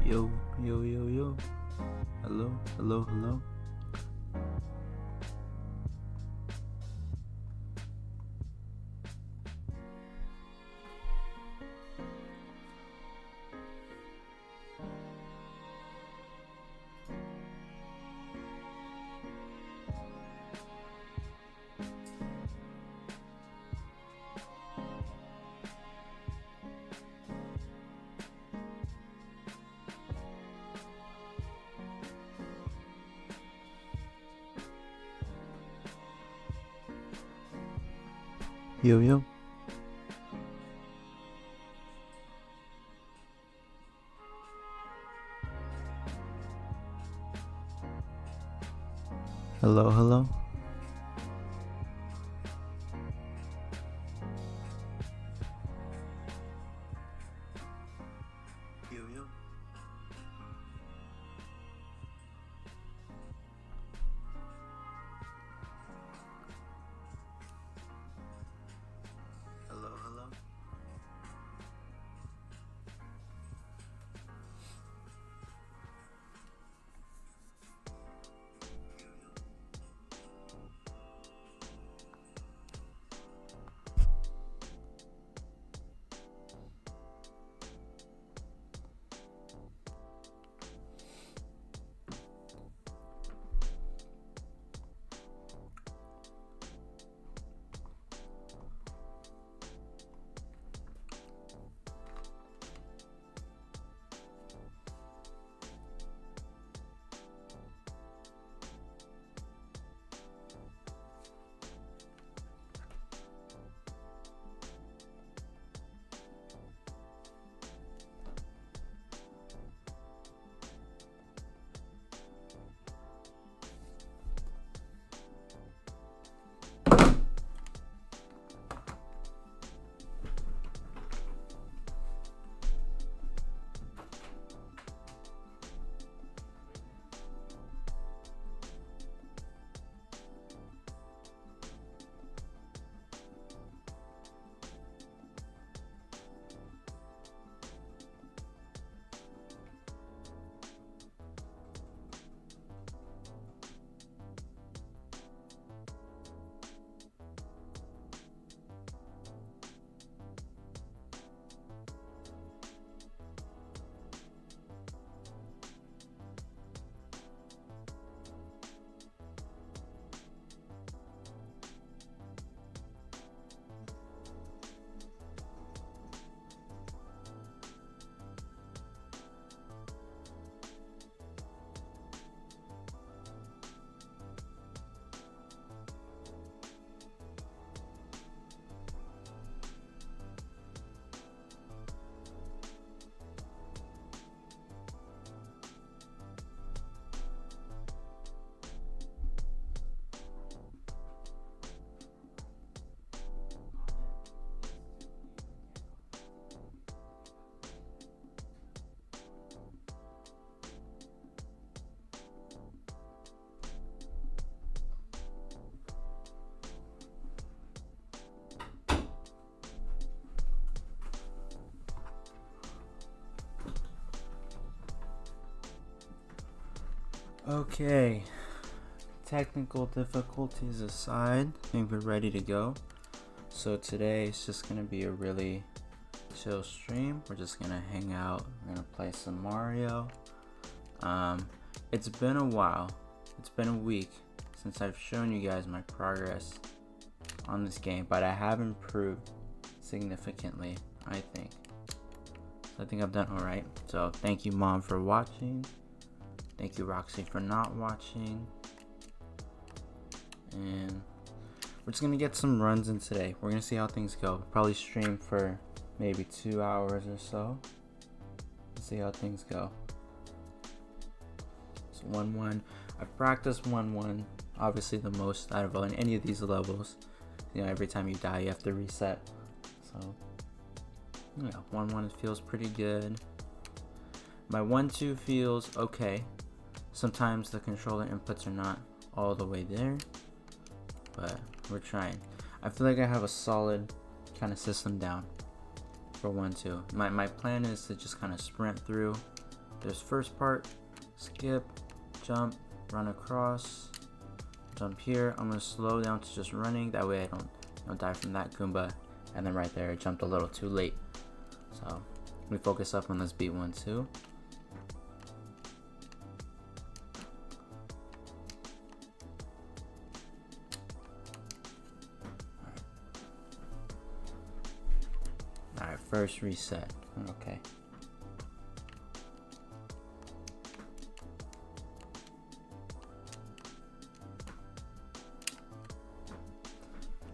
Yo, yo, yo, yo. Hello, hello, hello. Yo, yo. Hello, hello. Yo, yo. Hello, hello. Okay, technical difficulties aside, I think we're ready to go. So today it's just gonna be a really chill stream. We're just gonna hang out, we're gonna play some Mario. It's been a while, it's been a week since I've shown you guys my progress on this game, but I have improved significantly, I think. So I think I've done alright. So thank you, Mom, for watching. Thank you, Roxy, for not watching. And we're just gonna get some runs in today. We're gonna see how things go. Probably stream for maybe 2 hours or so. See how things go. So 1-1. I've practiced 1-1, obviously the most out of any of these levels. You know, every time you die, you have to reset. So yeah, 1-1 feels pretty good. My 1-2 feels okay. Sometimes the controller inputs are not all the way there, but we're trying. I feel like I have a solid kind of system down for 1-2. My plan is to just kind of sprint through there's first part, skip, jump, run across, jump here. I'm gonna slow down to just running, that way I don't die from that Goomba. And then right there, I jumped a little too late. So we focus up on this beat 1, 2. Alright, first reset. Okay.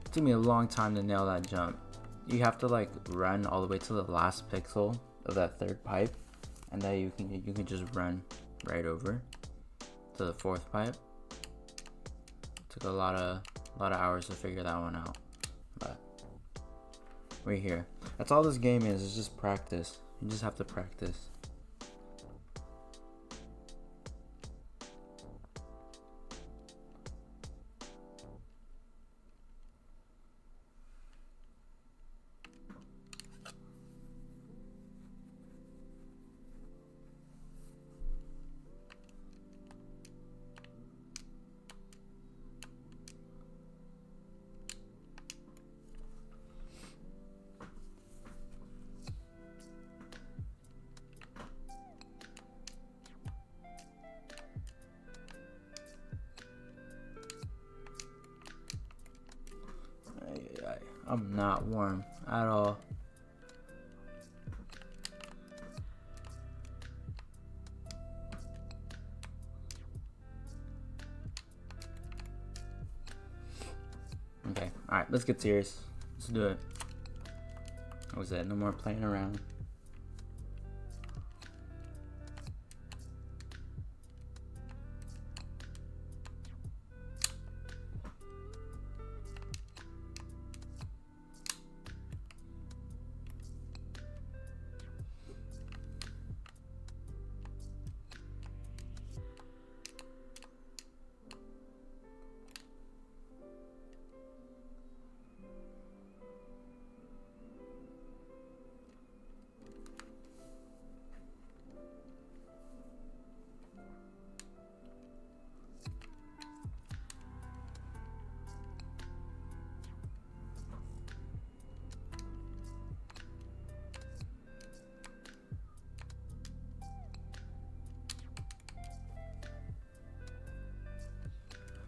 It took me a long time to nail that jump. You have to like run all the way to the last pixel of that third pipe, and then you can just run right over to the fourth pipe. Took a lot of hours to figure that one out, but we're here. That's all this game is. It's just practice. You just have to practice. I'm not warm at all. Okay, alright, let's get serious. Let's do it. What was that? No more playing around.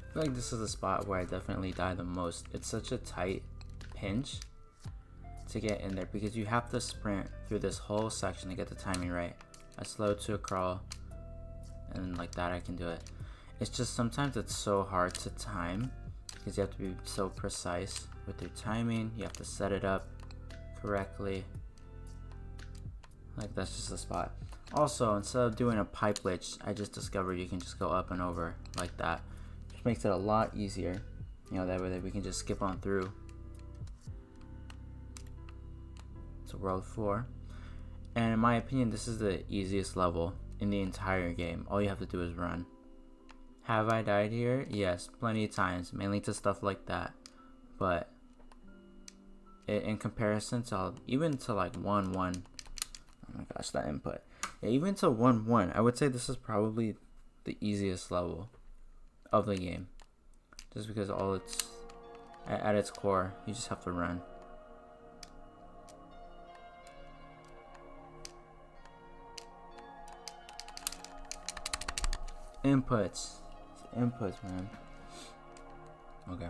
I feel like this is the spot where I definitely die the most. It's such a tight pinch to get in there because you have to sprint through this whole section to get the timing right. I slow to a crawl, and like that I can do it. It's just sometimes it's so hard to time because you have to be so precise with your timing. You have to set it up correctly. Like that's just the spot. Also, instead of doing a pipe glitch, I just discovered you can just go up and over like that. Which makes it a lot easier. You know, that way that we can just skip on through to World 4. And in my opinion, this is the easiest level in the entire game. All you have to do is run. Have I died here? Yes, plenty of times, mainly to stuff like that. But in comparison to even to like 1-1, oh my gosh, that input. Yeah, even to 1-1, I would say this is probably the easiest level of the game. Just because all it's at its core, you just have to run. Inputs, man. Okay.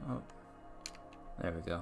Oh, there we go.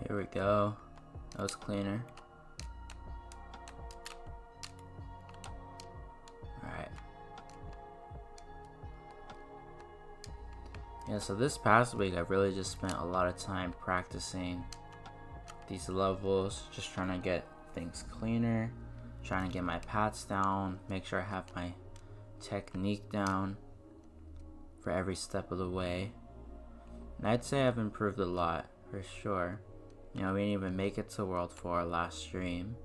There we go. That was cleaner. Alright. Yeah, so this past week I've really just spent a lot of time practicing these levels, just trying to get things cleaner, trying to get my paths down, make sure I have my technique down for every step of the way. And I'd say I've improved a lot for sure. You know, we didn't even make it to World 4 last stream.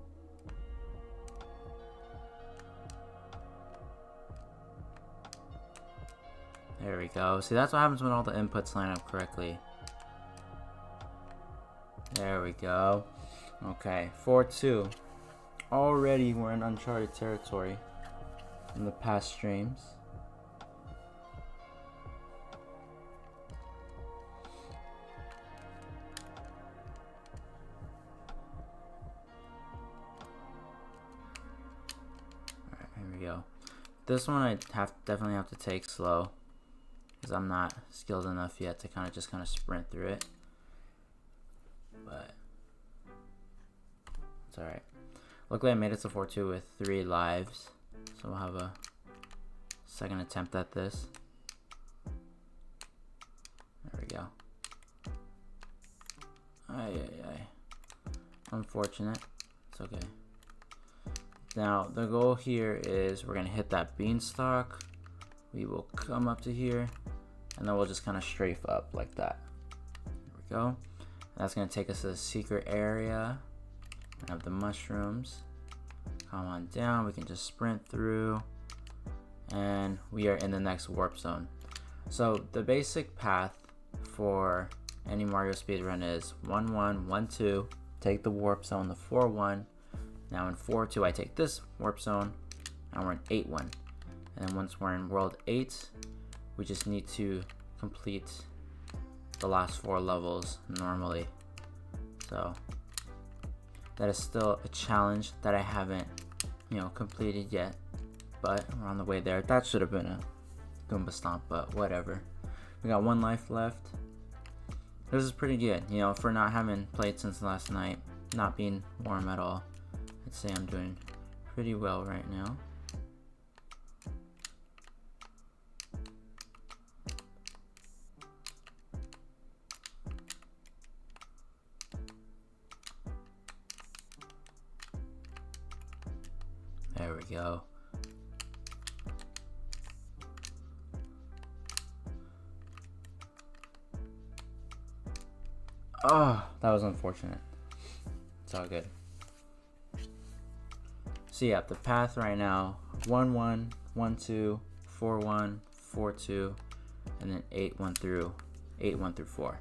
There we go. See, that's what happens when all the inputs line up correctly. There we go. Okay, 4-2. Already we're in uncharted territory in the past streams. Alright, here we go. This one I definitely have to take slow, because I'm not skilled enough yet to kind of sprint through it. But it's alright. Luckily I made it to 4-2 with 3 lives, so we'll have a second attempt at this. There we go. Unfortunate. It's okay. Now the goal here is we're gonna hit that beanstalk. We will come up to here, and then we'll just kind of strafe up like that. There we go. That's going to take us to the secret area. We have the mushrooms. Come on down. We can just sprint through. And we are in the next warp zone. So the basic path for any Mario speedrun is 1-1, 1-2. Take the warp zone, the 4-1. Now in 4-2, I take this warp zone. And we're in 8-1. And then once we're in World 8, we just need to complete the last 4 levels normally. So that is still a challenge that I haven't, completed yet, but we're on the way there. That should have been a Goomba Stomp, but whatever. We got 1 life left. This is pretty good, for not having played since last night, not being warm at all. I'd say I'm doing pretty well right now. There we go. Oh, that was unfortunate. It's all good. So yeah, the path right now, 1-1, 1-2, 4-1, 4-2, and then 8-1 through 4.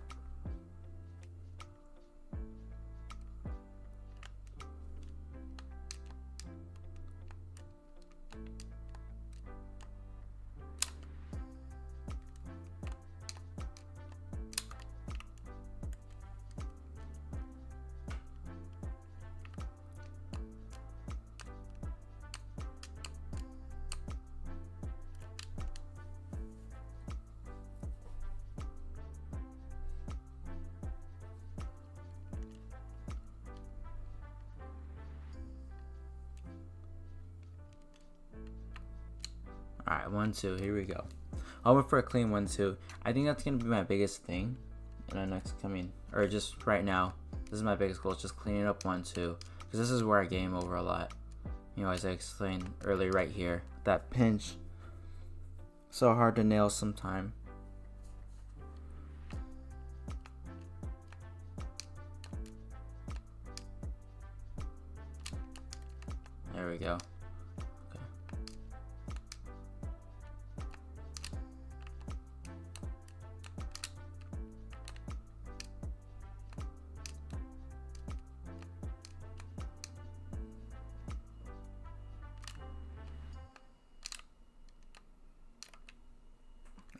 Alright, 1-2, here we go. I'll wait for a clean 1-2. I think that's going to be my biggest thing in the next coming, or just right now. This is my biggest goal, is just cleaning up 1-2. Because this is where I game over a lot. As I explained earlier right here. That pinch. So hard to nail sometime. There we go.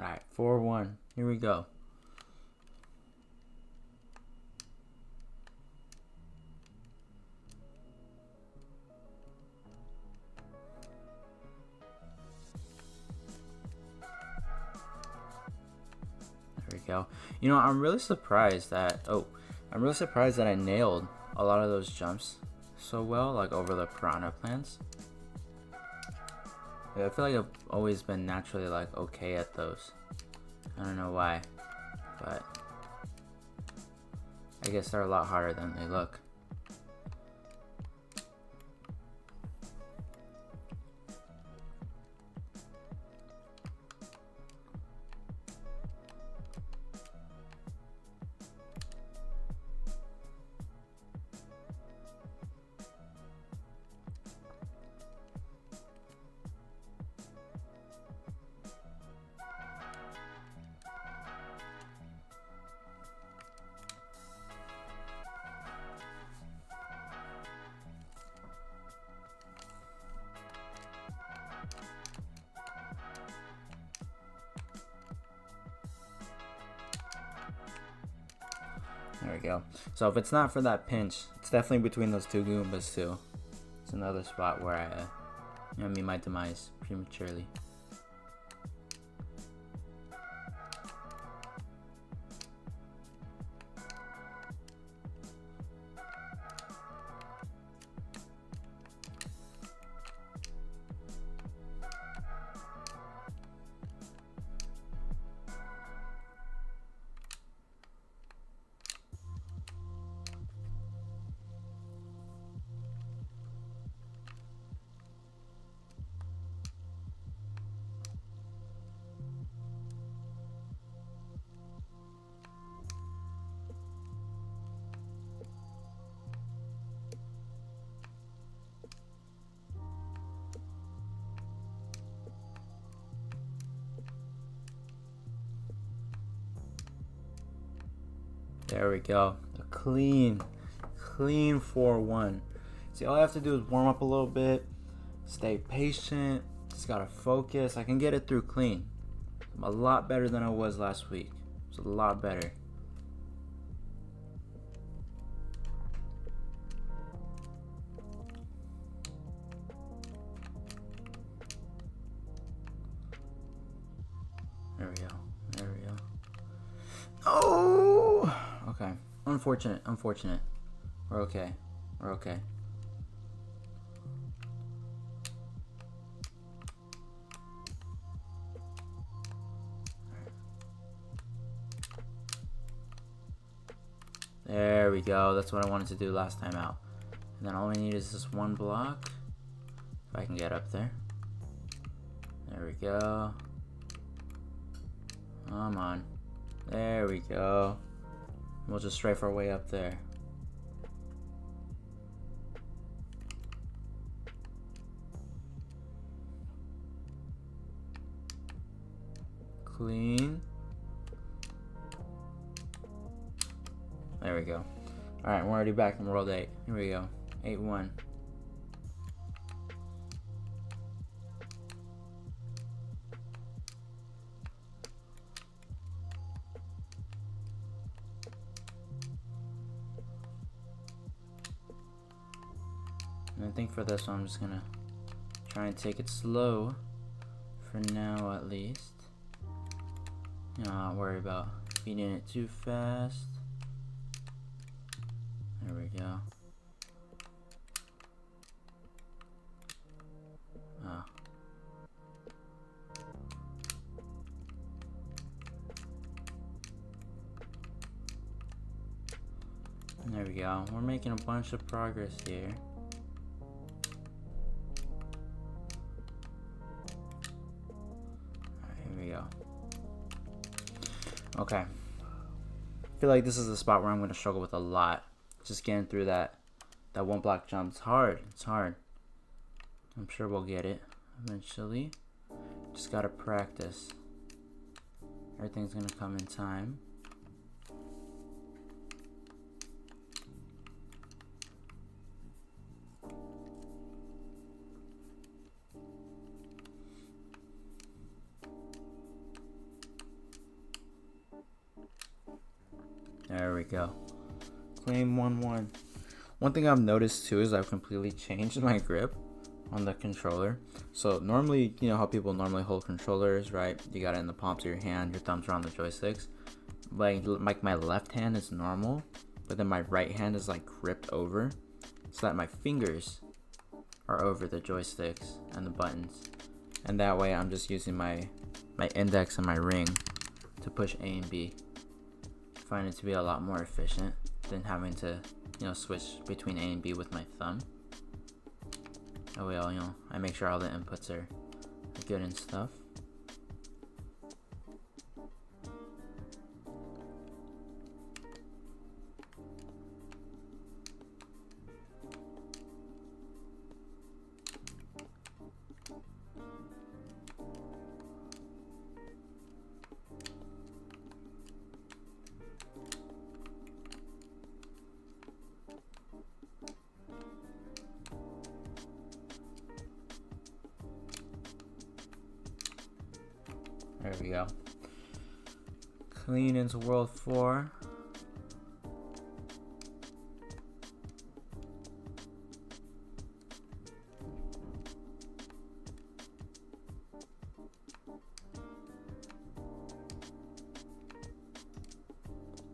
Alright, 4-1. Here we go. There we go. I'm really surprised that... Oh, I'm really surprised that I nailed a lot of those jumps so well, like over the piranha plants. Yeah, I feel like I've always been naturally like okay at those. I don't know why, but I guess they're a lot harder than they look. There we go. So if it's not for that pinch, it's definitely between those two Goombas too. It's another spot where I meet my demise prematurely. There we go. A clean 4-1. See, all I have to do is warm up a little bit, stay patient, just gotta focus. I can get it through clean. I'm a lot better than I was last week. It's a lot better. There we go. There we go. Oh! Okay. Unfortunate. We're okay. We're okay. There we go. That's what I wanted to do last time out. And then all we need is this one block. If I can get up there. There we go. Come on. There we go. We'll just strafe our way up there. Clean. There we go. Alright, we're already back in World 8. Here we go. 8-1. And I think for this one, I'm just gonna try and take it slow for now, at least. You know, not worry about beating it too fast. There we go. Oh. And there we go. We're making a bunch of progress here. Okay. I feel like this is the spot where I'm going to struggle with a lot. Just getting through that one block jump. It's hard. It's hard. I'm sure we'll get it eventually. Just got to practice. Everything's going to come in time. There we go. Claim 1-1. One thing I've noticed too is I've completely changed my grip on the controller. So normally, you know how people normally hold controllers, right? You got it in the palms of your hand, your thumbs are on the joysticks. Like my left hand is normal, but but then my right hand is like gripped over so that my fingers are over the joysticks and the buttons. And that way I'm just using my index and my ring to push A and B. I find it to be a lot more efficient than having to, switch between A and B with my thumb. That way I make sure all the inputs are good and stuff. There we go. Clean into world 4.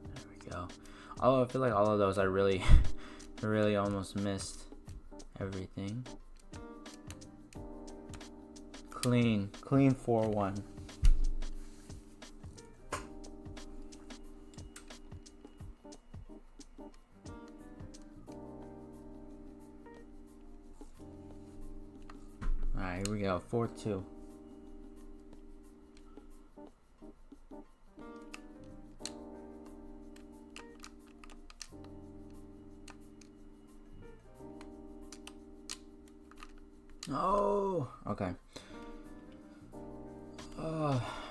There we go. Although I feel like all of those I really almost missed everything. Clean 4-1. Alright, here we go. 4-2. Oh, okay.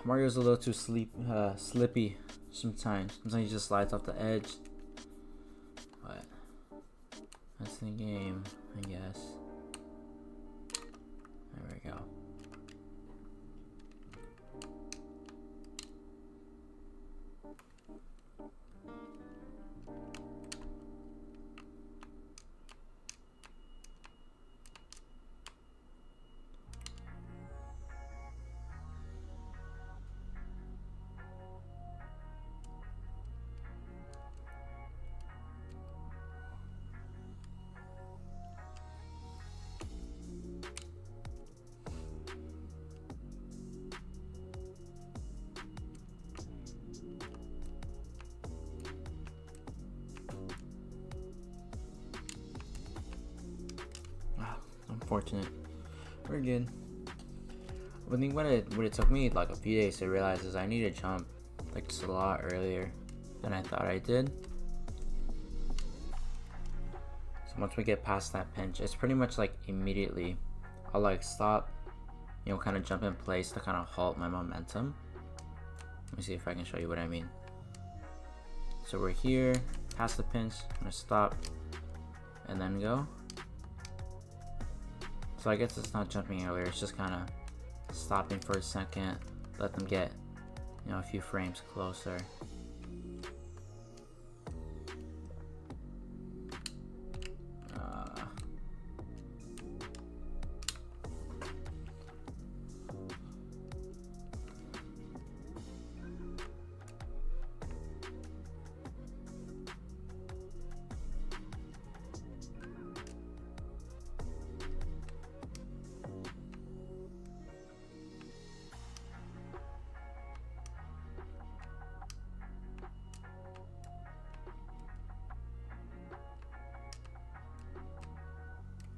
Mario's a little too slippy sometimes. Sometimes he just slides off the edge. But that's the game, I guess. There we go. Unfortunate. We're good. I think what it took me like a few days to realize is I need to jump like just a lot earlier than I thought I did. So once we get past that pinch, it's pretty much like immediately I'll like stop, kind of jump in place to kind of halt my momentum. Let me see if I can show you what I mean. So we're here, past the pinch, I'm gonna stop and then go. So I guess it's not jumping earlier, it's just kind of stopping for a second, let them get, a few frames closer.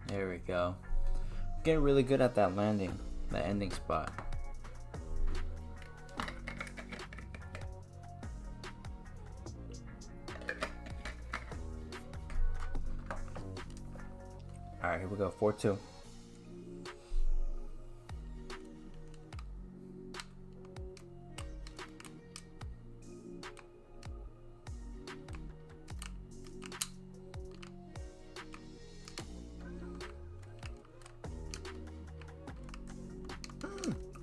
There we go. Getting really good at that landing, that ending spot. Alright, here we go. 4-2.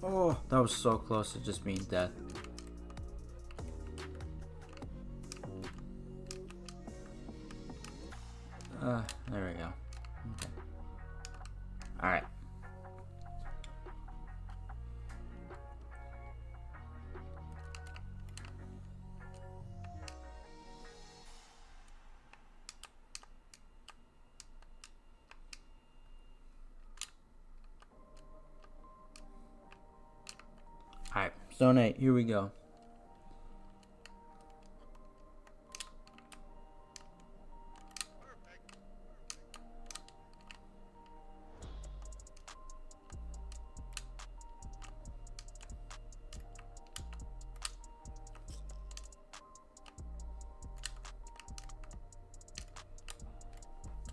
Oh, that was so close to just being death. There we go. Okay. Alright. Alright, Zone 8, here we go.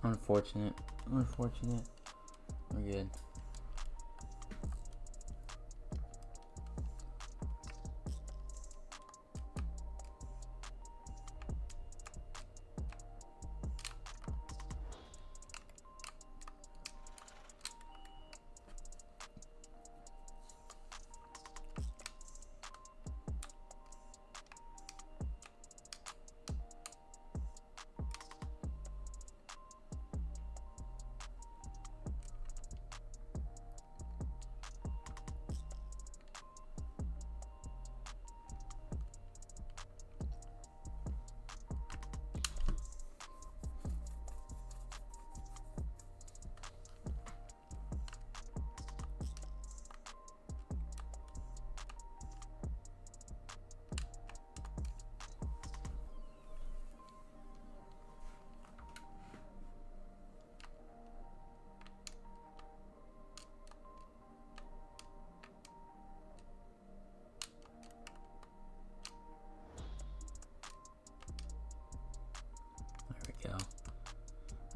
Unfortunate. We're good.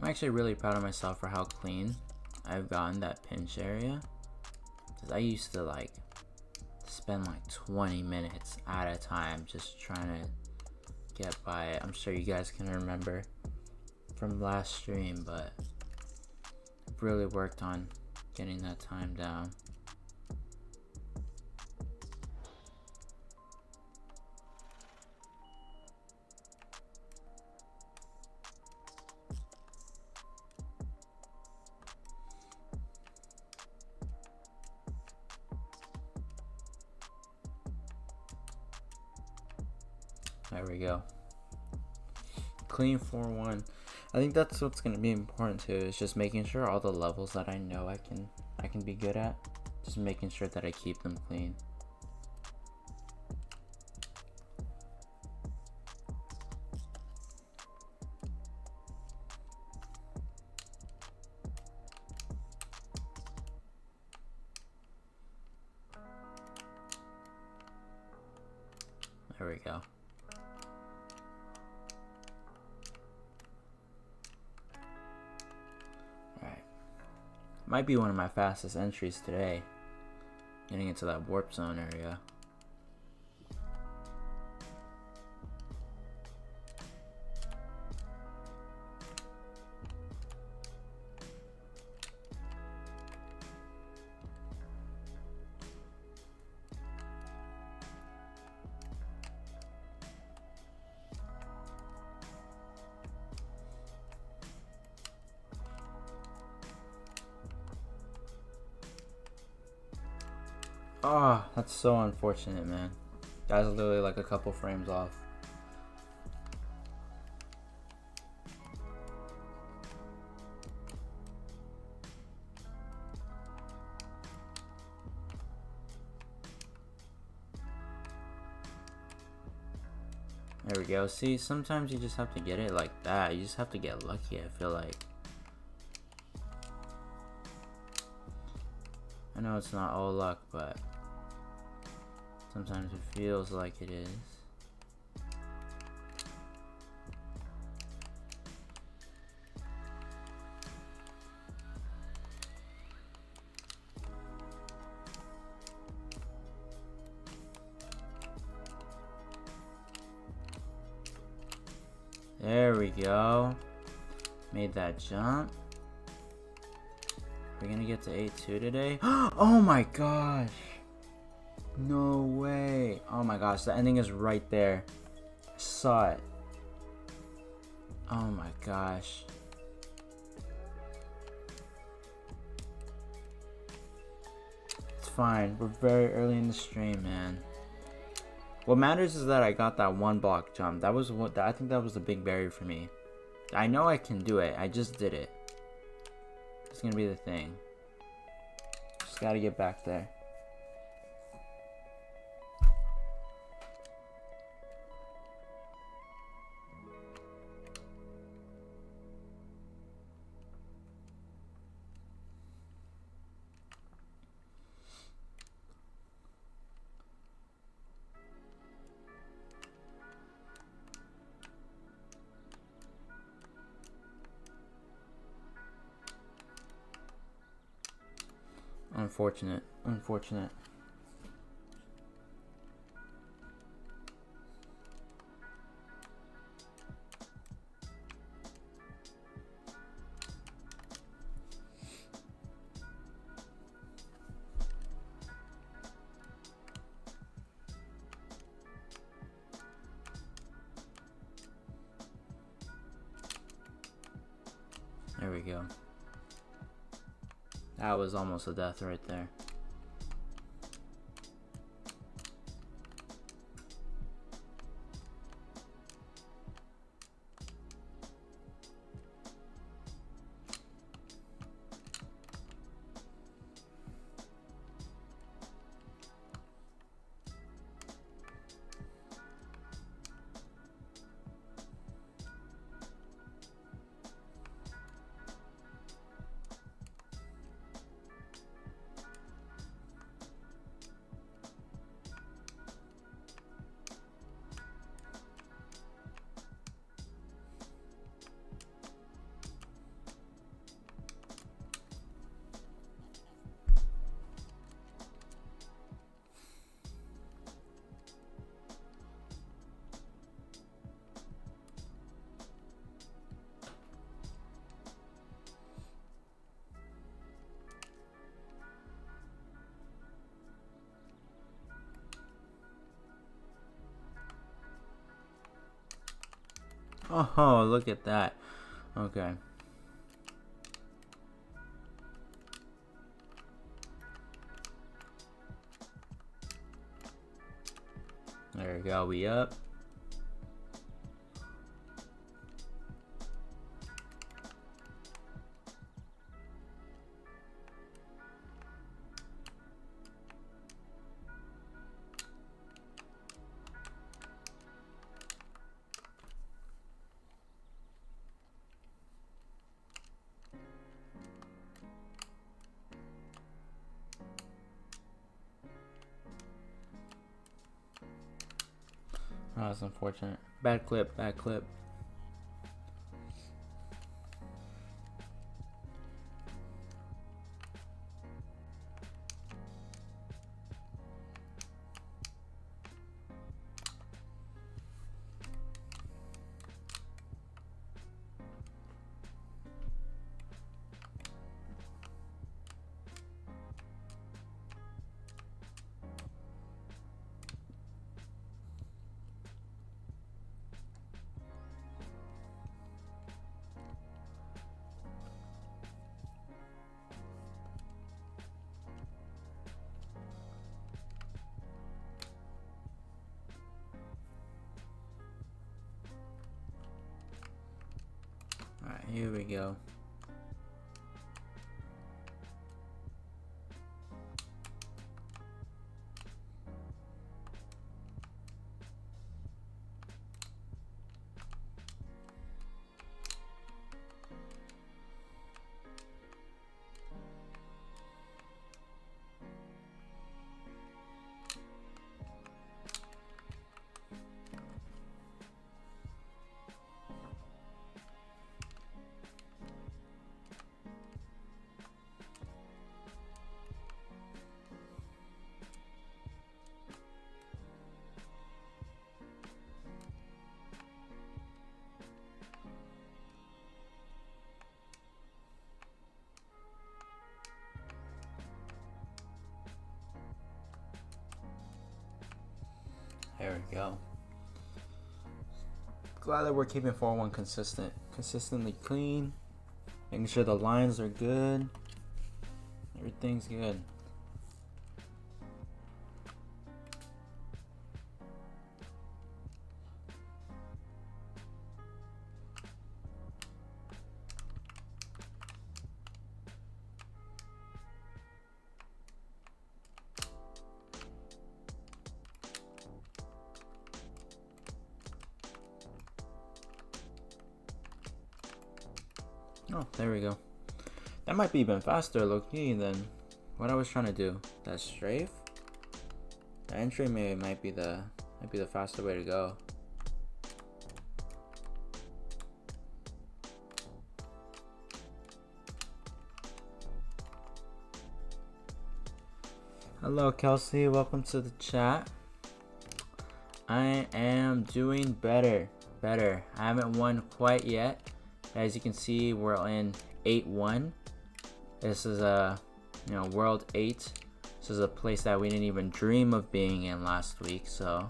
I'm actually really proud of myself for how clean I've gotten that pinch area. Because I used to like spend like 20 minutes at a time just trying to get by it. I'm sure you guys can remember from last stream, but I've really worked on getting that time down. There we go. Clean 4-1. I think that's what's going to be important too, is just making sure all the levels that I know I can be good at, just making sure that I keep them clean. There we go. Might be one of my fastest entries today, getting into that warp zone area. Oh, that's so unfortunate, man. Guys are literally like a couple frames off. There we go. See, sometimes you just have to get it like that. You just have to get lucky, I feel like. I know it's not all luck, but sometimes it feels like it is. There we go. Made that jump. We're gonna get to 8-2 today. Oh my gosh. No way. Oh my gosh, the ending is right there. I saw it. Oh my gosh. It's fine. We're very early in the stream, man. What matters is that I got that one block jump. That was what I think that was the big barrier for me. I know I can do it. I just did it. It's gonna be the thing. Just gotta get back there. Unfortunate. Unfortunate. There we go. That was almost a death right there. Oh, look at that. Okay. There we go, we up. Oh, that's unfortunate. Bad clip, bad clip. Alright, here we go. There we go. Glad that we're keeping 4-1 consistent. Consistently clean. Making sure the lines are good. Everything's good. Oh, there we go. That might be even faster, low-key, than what I was trying to do. That strafe. The entry might be the faster way to go. Hello, Kelsey. Welcome to the chat. I am doing better. I haven't won quite yet. As you can see, we're in 8-1. This is World 8. This is a place that we didn't even dream of being in last week. So,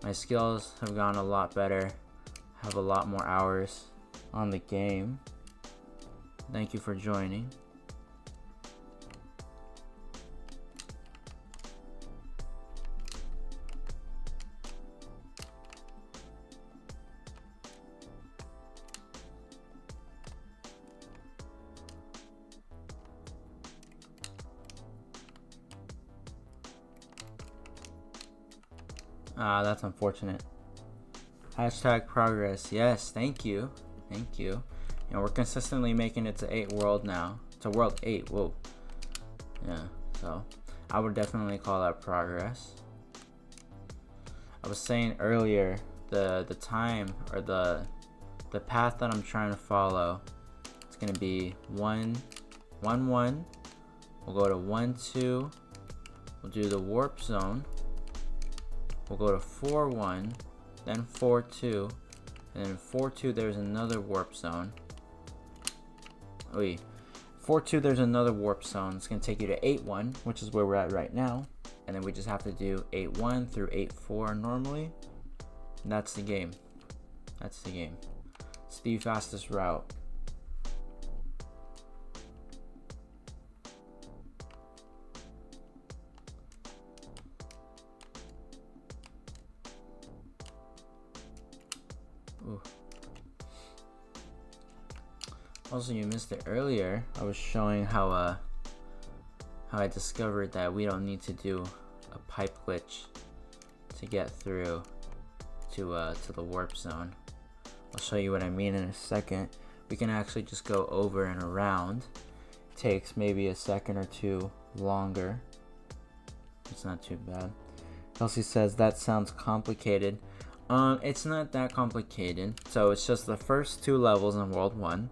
my skills have gotten a lot better. Have a lot more hours on the game. Thank you for joining. That's unfortunate. Hashtag progress. Yes, thank you. We're consistently making it to 8 world now. To world 8. Whoa. Yeah. So I would definitely call that progress. I was saying earlier, the time or the path that I'm trying to follow. It's gonna be 1-1. We'll go to 1-2. We'll do the warp zone. We'll go to 4-1, then 4-2, and then 4-2 there's another warp zone. 4-2 there's another warp zone. It's going to take you to 8-1, which is where we're at right now. And then we just have to do 8-1 through 8-4 normally. And that's the game. It's the fastest route. Ooh. Also, you missed it earlier. I was showing how I discovered that we don't need to do a pipe glitch to get through to the warp zone. I'll show you what I mean in a second. We can actually just go over and around. It takes maybe a second or two longer. It's not too bad. Kelsey says that sounds complicated. It's not that complicated. So it's just the first 2 levels in World 1,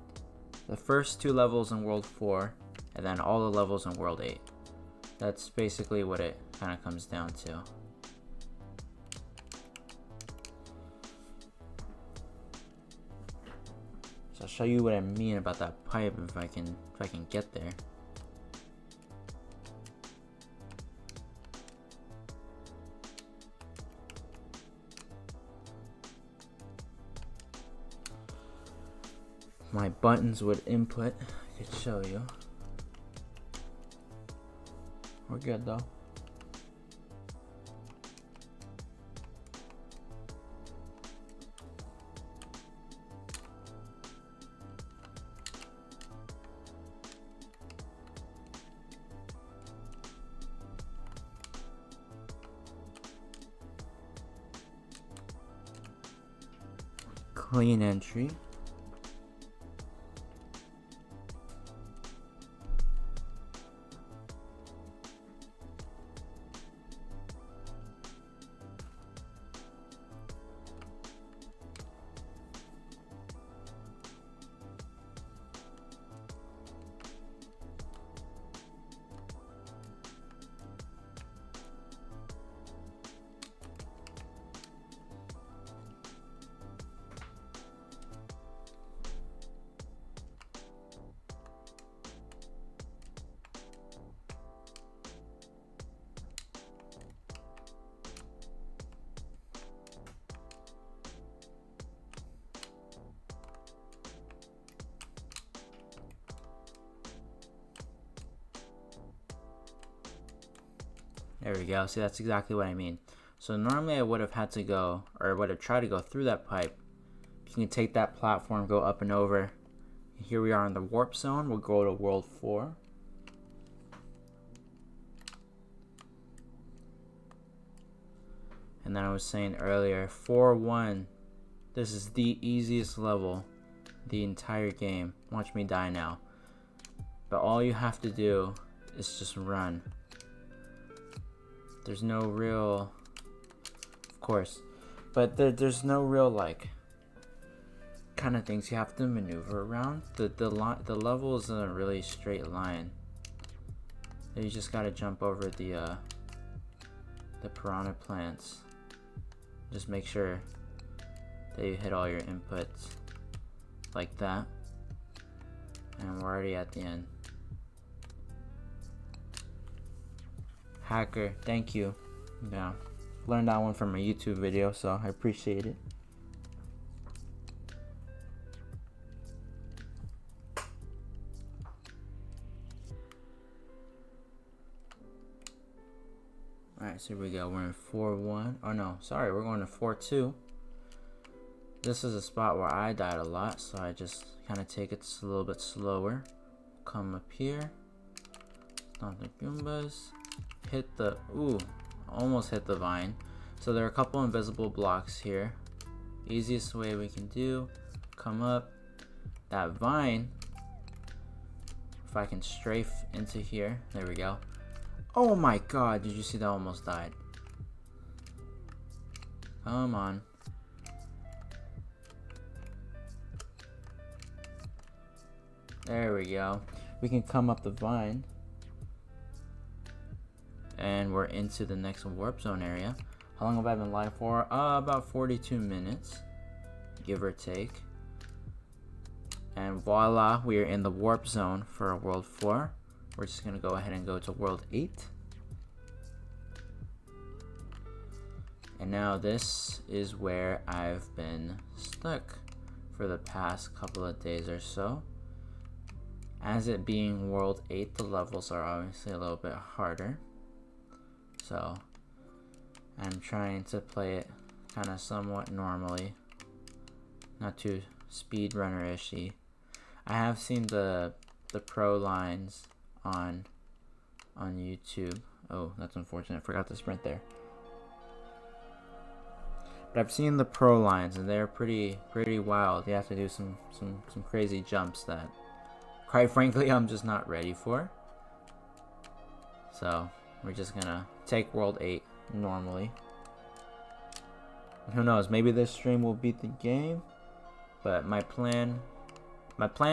the first 2 levels in World 4, and then all the levels in World 8. That's basically what it kind of comes down to. So I'll show you what I mean about that pipe if I can get there. My buttons would input. I could show you. We're good though. Clean entry. There we go. See, that's exactly what I mean. So normally I would have had to go, or would have tried to go through that pipe. You can take that platform, go up and over. Here we are in the warp zone. We'll go to World 4. And then I was saying earlier, 4-1. This is the easiest level the entire game. Watch me die now. But all you have to do is just run. There's no real, of course, but there's no real like kind of things you have to maneuver around. The level is in a really straight line. Then you just gotta jump over the piranha plants. Just make sure that you hit all your inputs like that. And we're already at the end. Hacker, thank you. Yeah, learned that one from a YouTube video, so I appreciate it. Alright, so here we go. We're in 4-1. Oh no, sorry, we're going to 4-2. This is a spot where I died a lot, so I just kind of take it a little bit slower. Come up here. Stomp the Goombas. Hit the... Ooh, almost hit the vine. So there are a couple invisible blocks here. Easiest way we can do. Come up. That vine. If I can strafe into here. There we go. Oh my god, did you see that? Almost died. Come on. There we go. We can come up the vine. And we're into the next warp zone area. How long have I been live for? About 42 minutes. Give or take. And voila, we are in the warp zone for World 4. We're just going to go ahead and go to World 8. And now this is where I've been stuck for the past couple of days or so. As it being World 8, the levels are obviously a little bit harder. So I'm trying to play it kind of somewhat normally. Not too speedrunner-ishy. I have seen the pro lines on YouTube. Oh, that's unfortunate. I forgot to sprint there. But I've seen the pro lines and they're pretty wild. You have to do some crazy jumps that, quite frankly, I'm just not ready for. So we're just gonna take World 8 normally. Who knows? Maybe this stream will beat the game. But my plan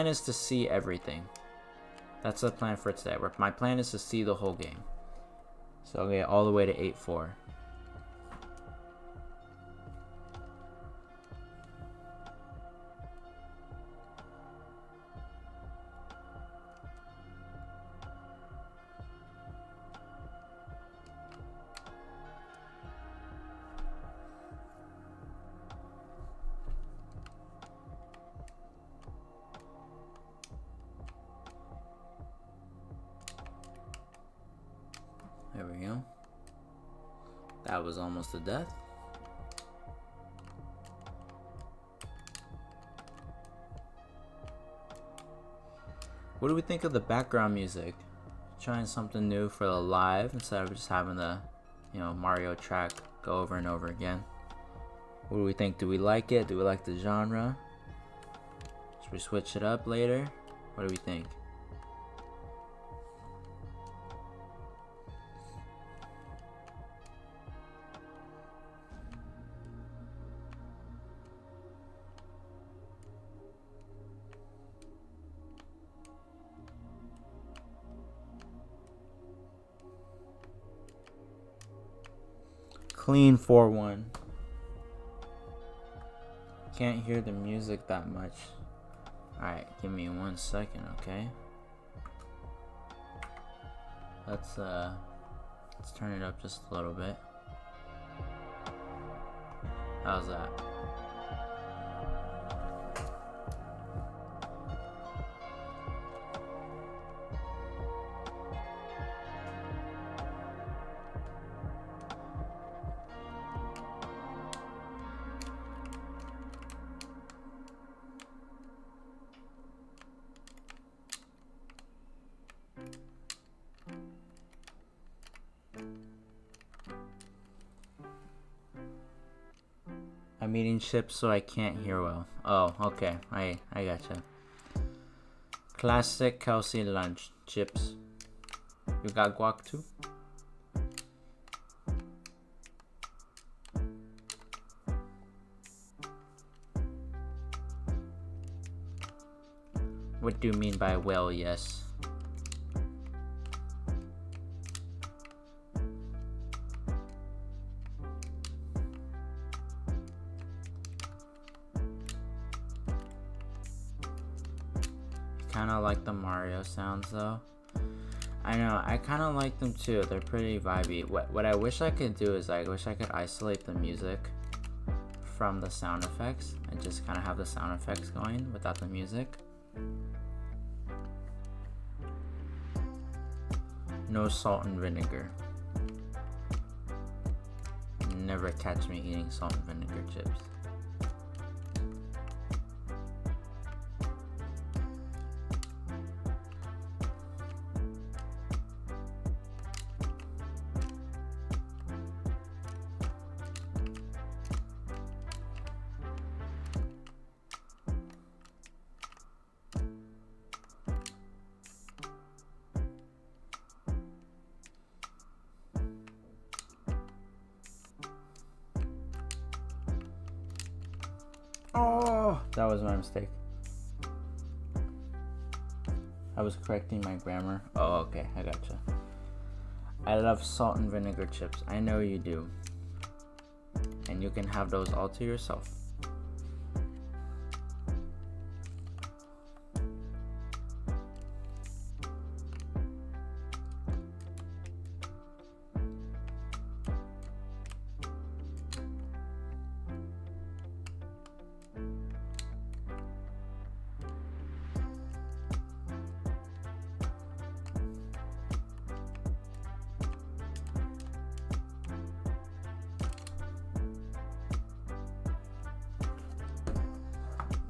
is to see everything. That's the plan for today. My plan is to see the whole game. So I'll get all the way to 8-4. There we go. That was almost a death. What do we think of the background music? Trying something new for the live instead of just having the, Mario track go over and over again. What do we think? Do we like it? Do we like the genre? Should we switch it up later? What do we think? Clean 4-1. Can't hear the music that much. Alright, give me 1 second, okay? Let's turn it up just a little bit. How's that? I'm eating chips so I can't hear well. Oh, okay. I gotcha. Classic Kelsey lunch. Chips. You got guac too? What do you mean by well, yes? kind of like the Mario sounds though. I know, I kind of like them too. They're pretty vibey. What I wish I could do is I wish I could isolate the music from the sound effects and just kind of have the sound effects going without the music. No salt and vinegar. Never catch me eating salt and vinegar chips. Oh, that was my mistake. I was correcting my grammar. Oh, okay, I gotcha. I love salt and vinegar chips. I know you do. And you can have those all to yourself.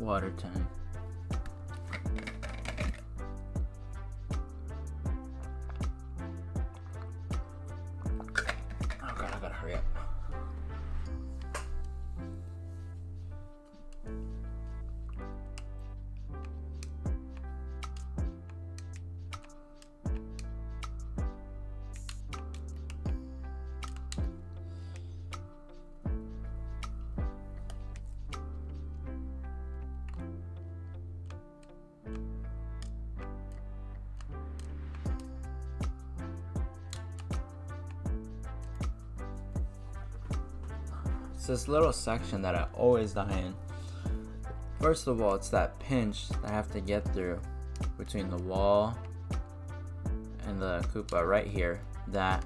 Water time. Oh god, I gotta hurry up. It's this little section that I always die in. First of all, it's that pinch that I have to get through between the wall and the Koopa right here. That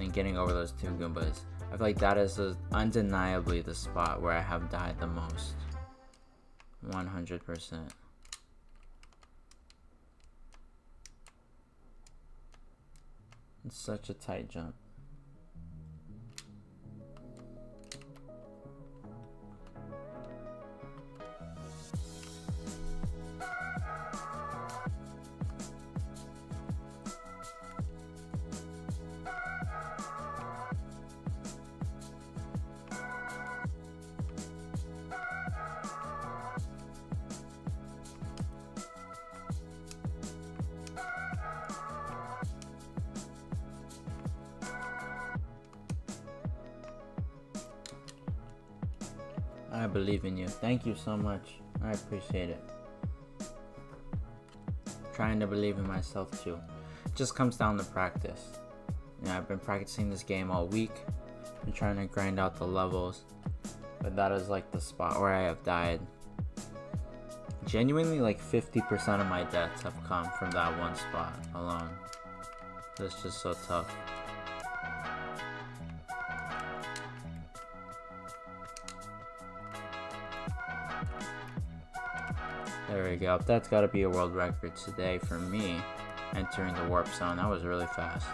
and getting over those two Goombas. I feel like that is undeniably the spot where I have died the most. 100%. It's such a tight jump. I believe in you. Thank you so much. I appreciate it. Trying to believe in myself too. It just comes down to practice. Yeah, I've been practicing this game all week. Been trying to grind out the levels. But that is like the spot where I have died. Genuinely, like 50% of my deaths have come from that one spot alone. It's just so tough. There we go. That's got to be a world record today for me. Entering the warp zone. That was really fast.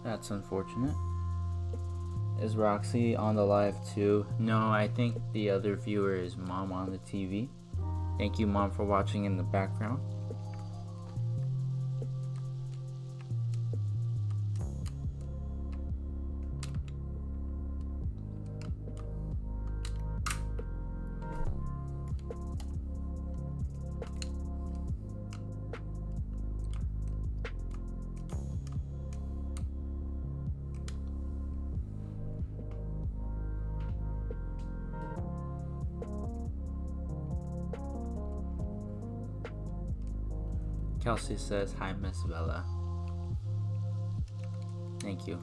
That's unfortunate. Is Roxy on the live too? No, I think the other viewer is Mom on the TV. Thank you, Mom, for watching in the background. Kelsey says, hi, Miss Bella. Thank you.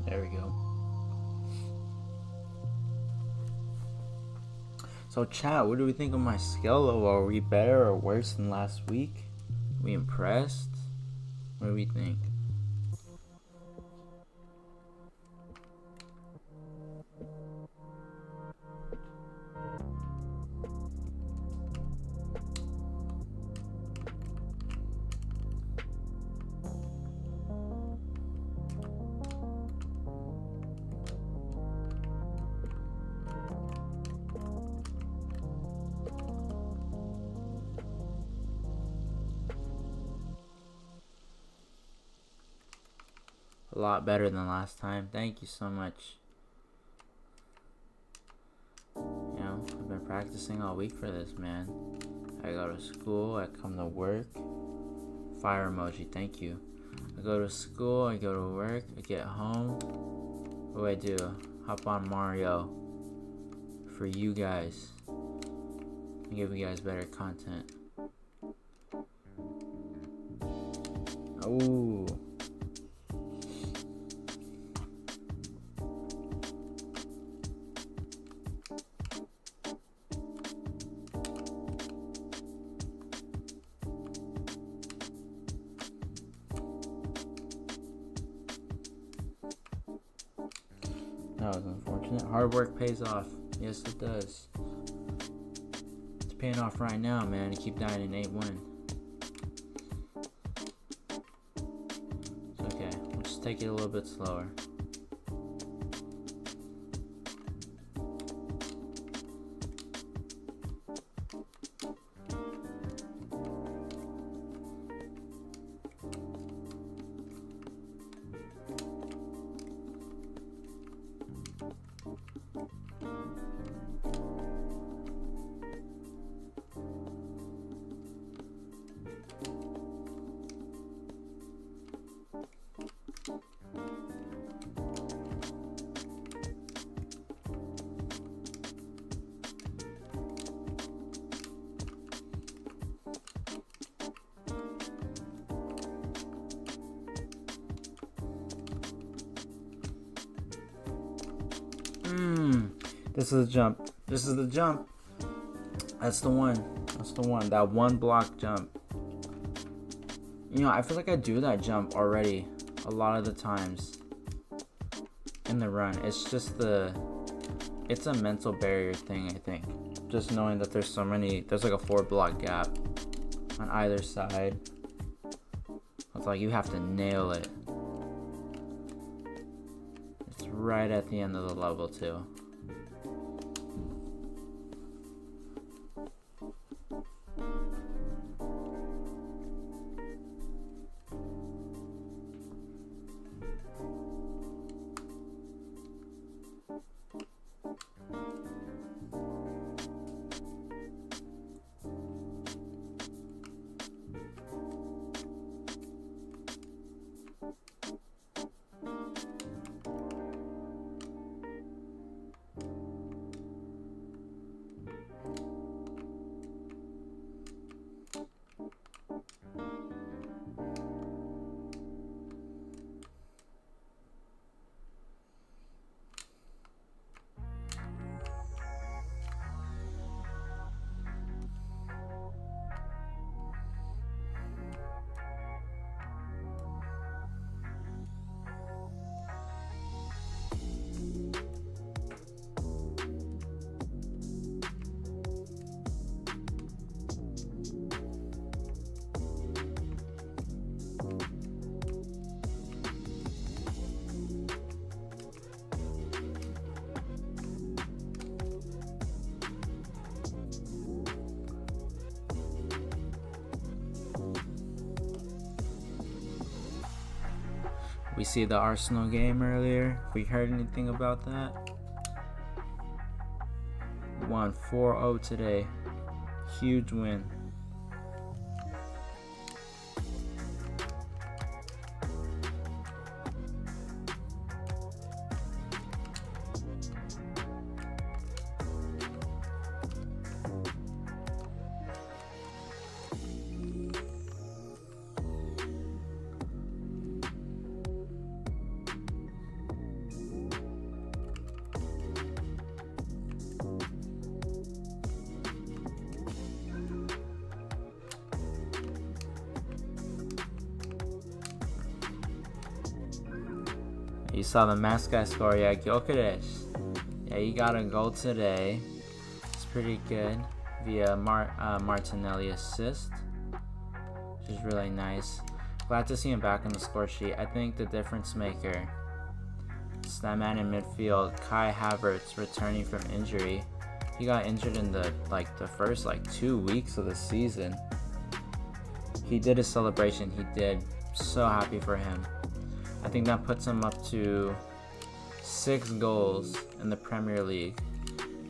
There we go. So chat, what do we think of my skill level? Are we better or worse than last week? Are we impressed? What do we think? A lot better than last time. Thank you so much. You know, I've been practicing all week for this, man. I go to school, I come to work. Fire emoji, thank you. I go to school, I go to work, I get home. What do I do? Hop on Mario for you guys. I give you guys better content. Ooh. That was unfortunate. Hard work pays off. Yes, it does. It's paying off right now, man. You keep dying in 8-1. It's okay. We'll just take it a little bit slower. This is the jump. This is the jump. That's the one. That's the one. That one block jump. You know, I feel like I do that jump already a lot of the times in the run. It's just it's a mental barrier thing, I think. Just knowing that there's like a 4-block gap on either side. It's like you have to nail it. It's right at the end of the level too. We see the Arsenal game earlier. We heard anything about that? Won 4-0 today. Huge win. You saw the mascot score, yeah, Gyökeres. Yeah, he got a goal today. It's pretty good via Martinelli assist, which is really nice. Glad to see him back on the score sheet. I think the difference maker is that man in midfield, Kai Havertz, returning from injury. He got injured in the first 2 weeks of the season. He did his celebration. He did. So happy for him. I think that puts him up to 6 goals in the Premier League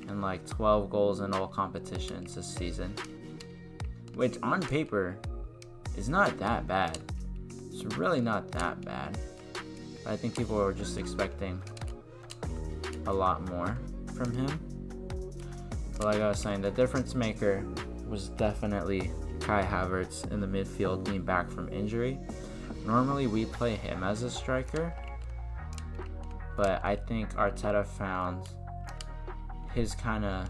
and 12 goals in all competitions this season, which on paper is not that bad. It's really not that bad. But I think people were just expecting a lot more from him. But like I was saying, the difference maker was definitely Kai Havertz in the midfield being back from injury. Normally we play him as a striker, but I think Arteta found his kind of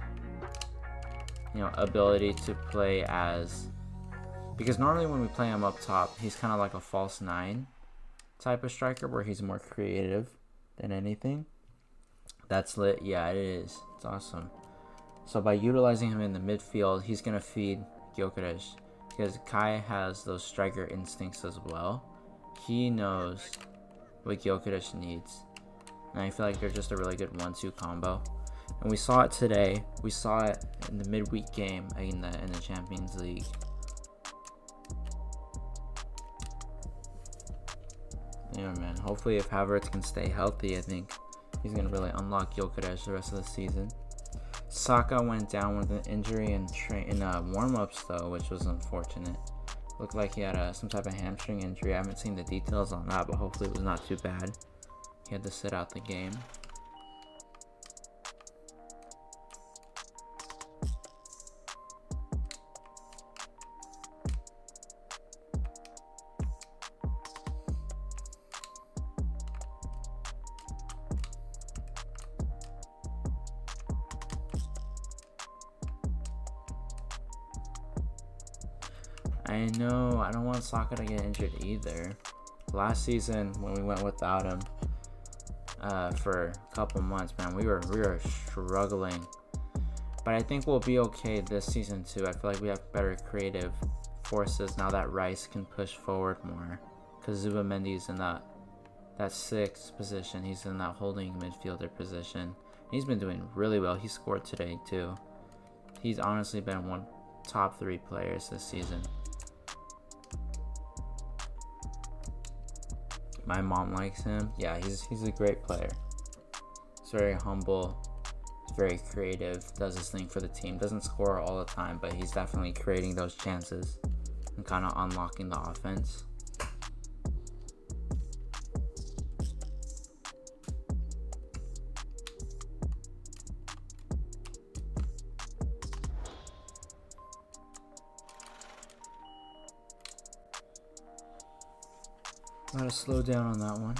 ability to play as, because normally when we play him up top, he's kind of like a false 9 type of striker where he's more creative than anything. That's lit. Yeah, it is. It's awesome. So by utilizing him in the midfield, he's gonna feed Gyökeres, because Kai has those striker instincts as well. He knows what Gyökeres needs, and I feel like they're just a really good 1-2 combo. And we saw it today. We saw it in the midweek game in the Champions League. Yeah, man. Hopefully, if Havertz can stay healthy, I think he's gonna really unlock Gyökeres the rest of the season. Saka went down with an injury in warm-ups though, which was unfortunate. Looked like he had some type of hamstring injury. I haven't seen the details on that, but hopefully it was not too bad. He had to sit out the game. I know, I don't want Saka to get injured either. Last season, when we went without him for a couple months, man, we were struggling. But I think we'll be okay this season too. I feel like we have better creative forces now that Rice can push forward more, because Zubamendi's in that 6th position. He's in that holding midfielder position. He's been doing really well. He scored today too. He's honestly been one top 3 players this season. My mom likes him. Yeah, he's a great player. He's very humble. He's very creative. Does his thing for the team. Doesn't score all the time, but he's definitely creating those chances and kind of unlocking the offense. Gotta slow down on that one.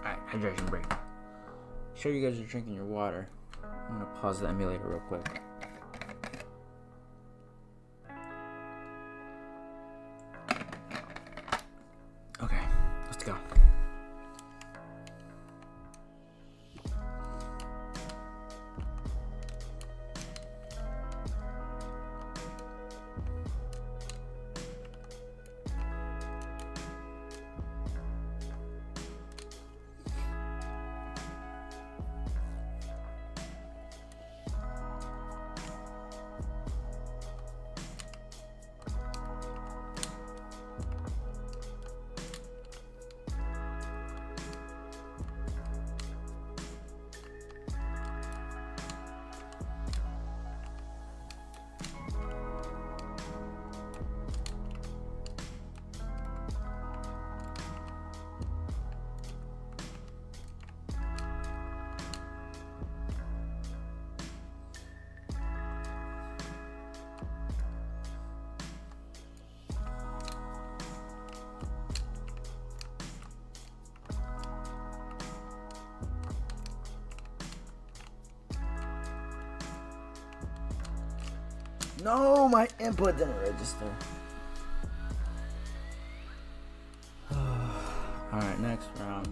Alright, hydration break. Sure you guys are drinking your water. I'm gonna pause the emulator real quick. No, my input didn't register. Alright, next round.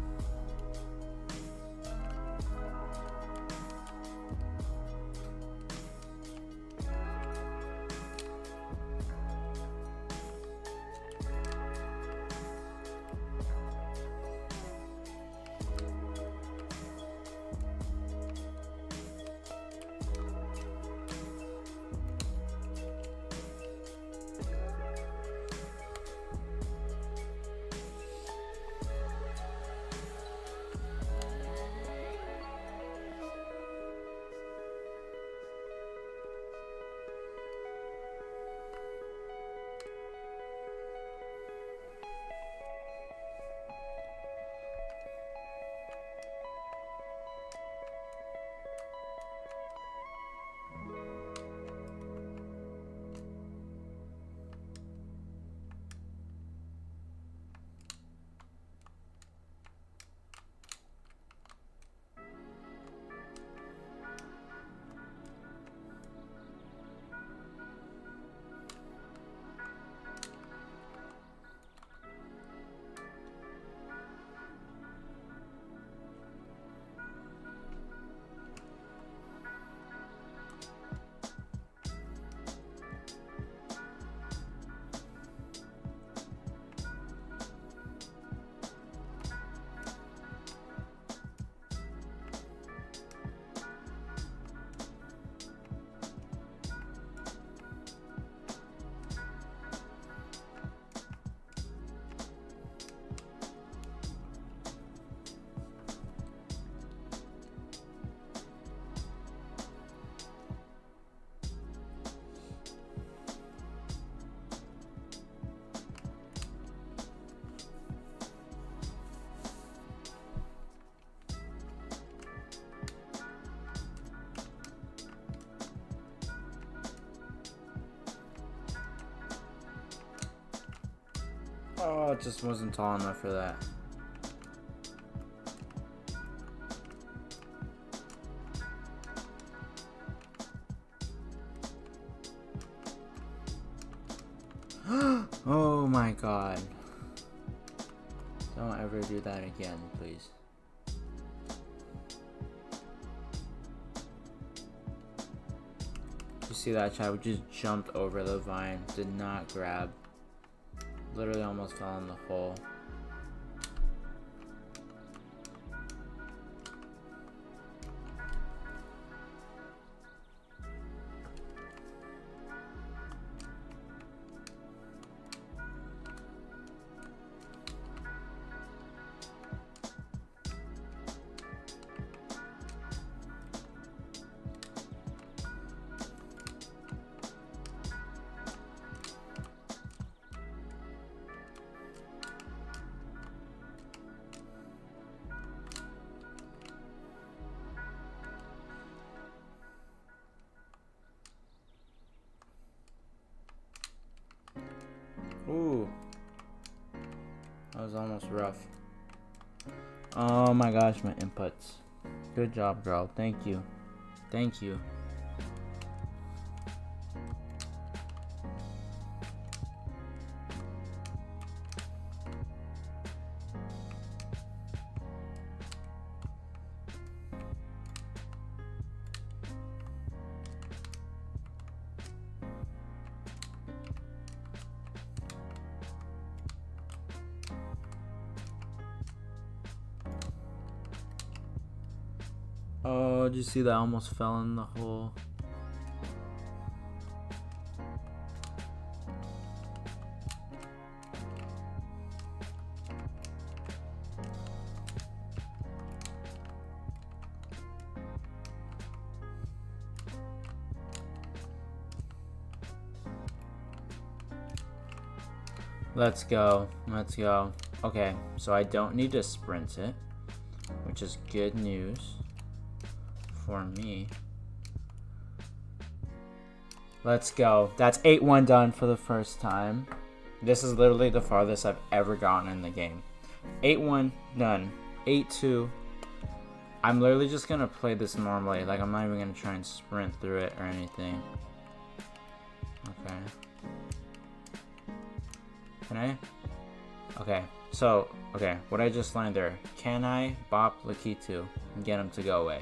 Oh, it just wasn't tall enough for that. Oh my god. Don't ever do that again, please. You see that, chat? We just jumped over the vine. Did not grab. Literally almost fell in the hole. Ooh. That was almost rough. Oh my gosh, my inputs. Good job, girl. Thank you. Thank you. Oh, did you see that? I almost fell in the hole. Let's go. Let's go. Okay, so I don't need to sprint it, which is good news for me. Let's go. That's 8-1 done for the first time. This is literally the farthest I've ever gotten in the game. 8-1 done. 8-2. I'm literally just gonna play this normally. Like, I'm not even gonna try and sprint through it or anything. Can I? Okay, so, okay, what I just learned there. Can I bop Lakitu and get him to go away?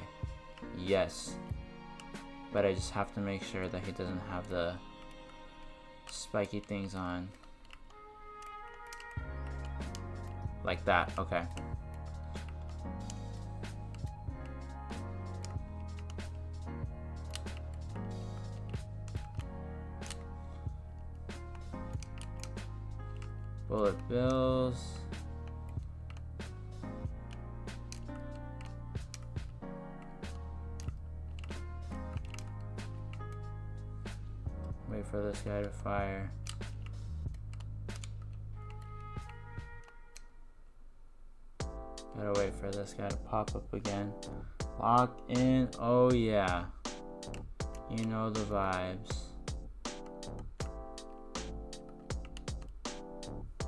Yes. But I just have to make sure that he doesn't have the spiky things on. Like that, okay. Bullet bills. Wait for this guy to fire. Gotta wait for this guy to pop up again. Lock in. Oh yeah. You know the vibes.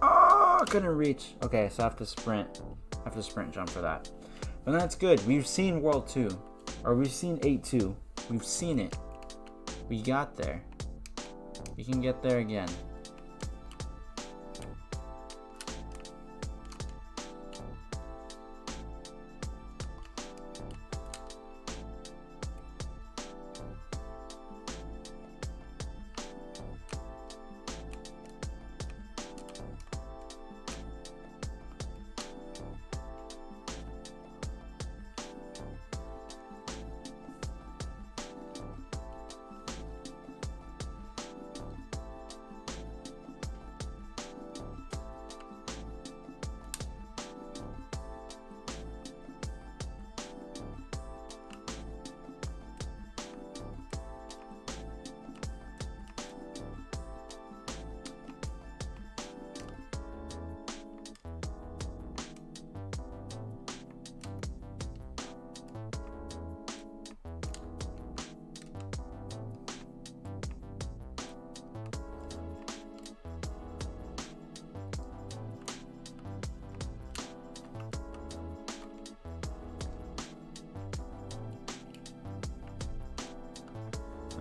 Oh, couldn't reach. Okay, so I have to sprint. I have to sprint jump for that. But that's good. We've seen World 2. Or we've seen 8-2. We've seen it. We got there. We can get there again.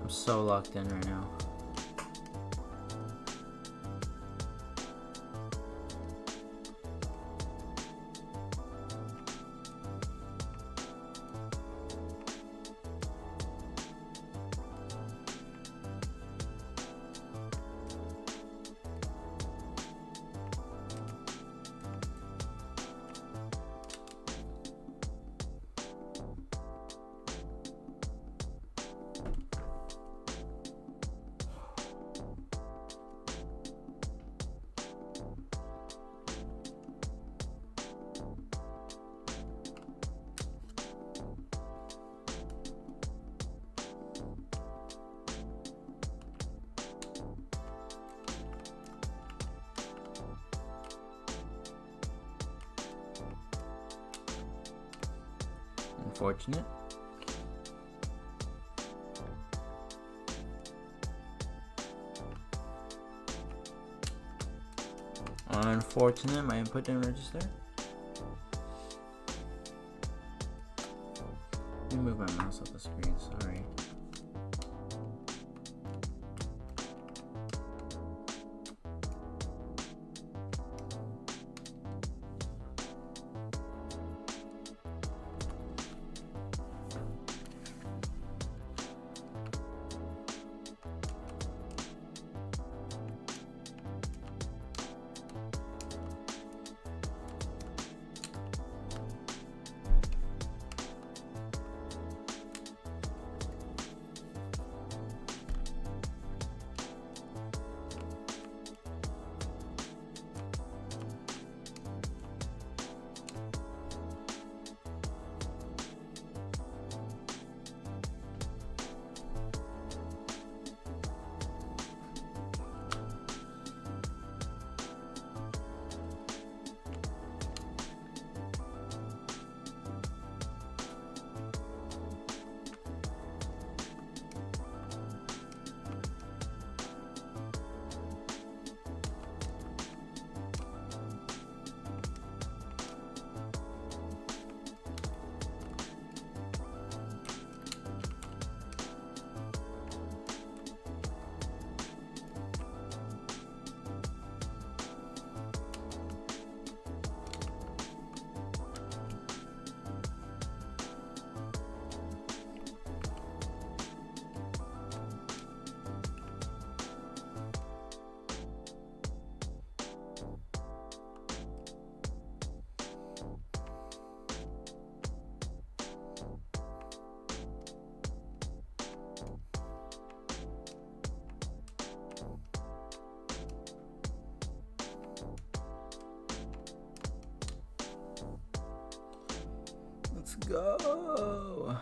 I'm so locked in right now. Unfortunate. Unfortunate, my input didn't register. Let me move my mouse off the screen, sorry. go.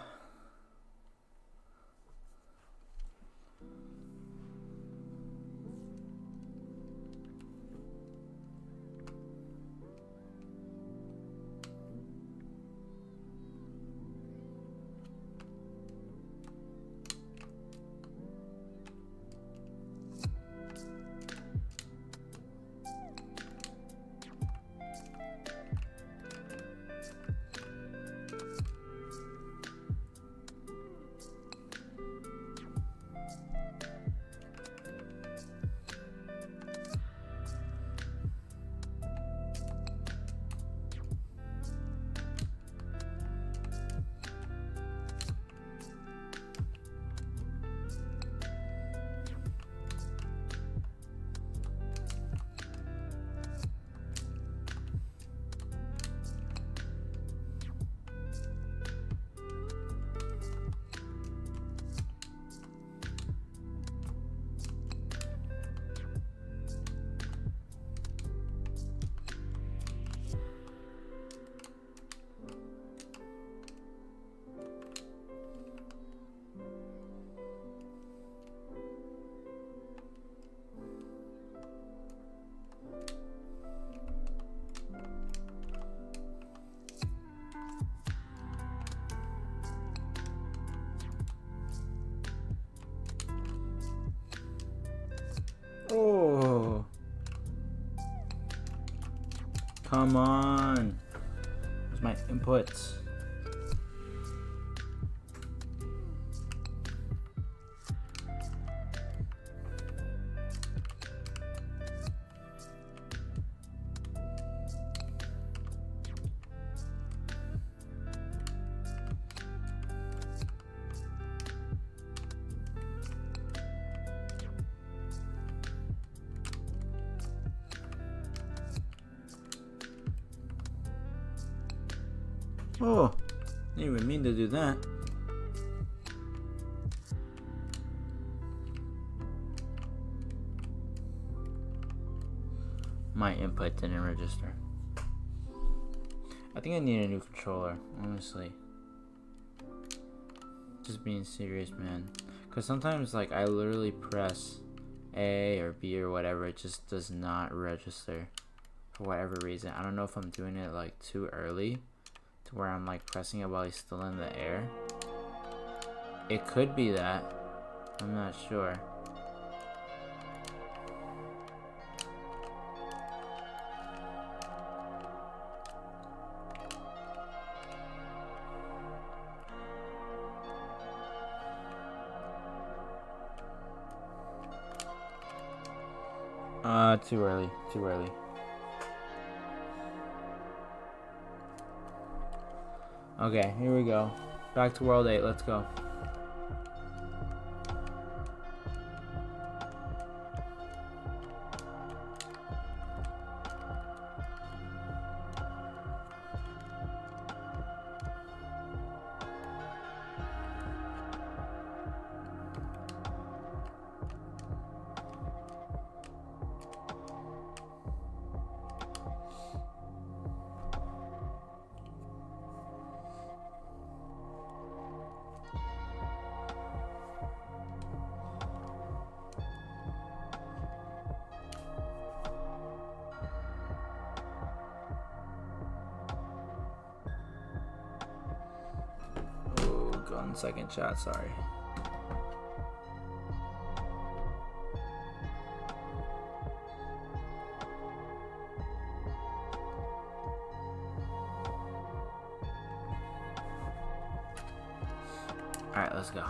Oh, come on. Where's my inputs? Oh, didn't even mean to do that. My input didn't register. I think I need a new controller, honestly. Just being serious, man. Because sometimes, like, I literally press A or B or whatever, it just does not register for whatever reason. I don't know if I'm doing it, like, too early to where I'm, like, pressing it while he's still in the air. It could be that. I'm not sure. Too early. Too early. Okay, here we go. Back to World 8. Let's go. On second chat, sorry. All right, let's go.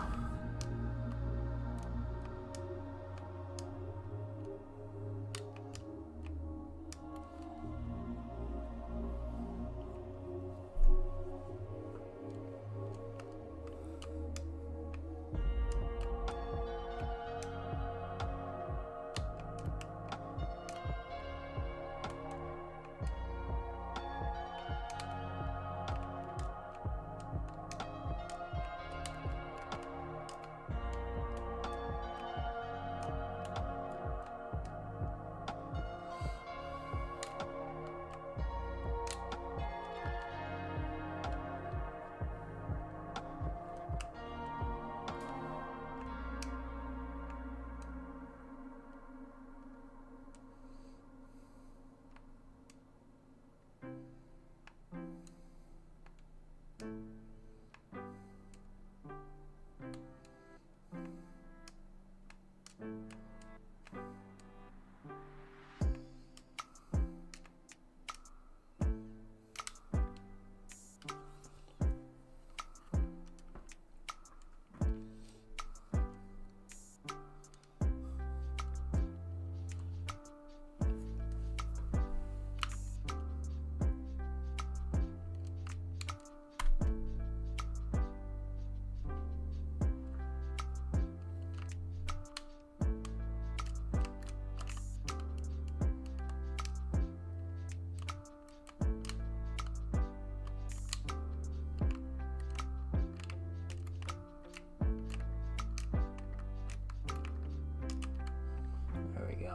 we go.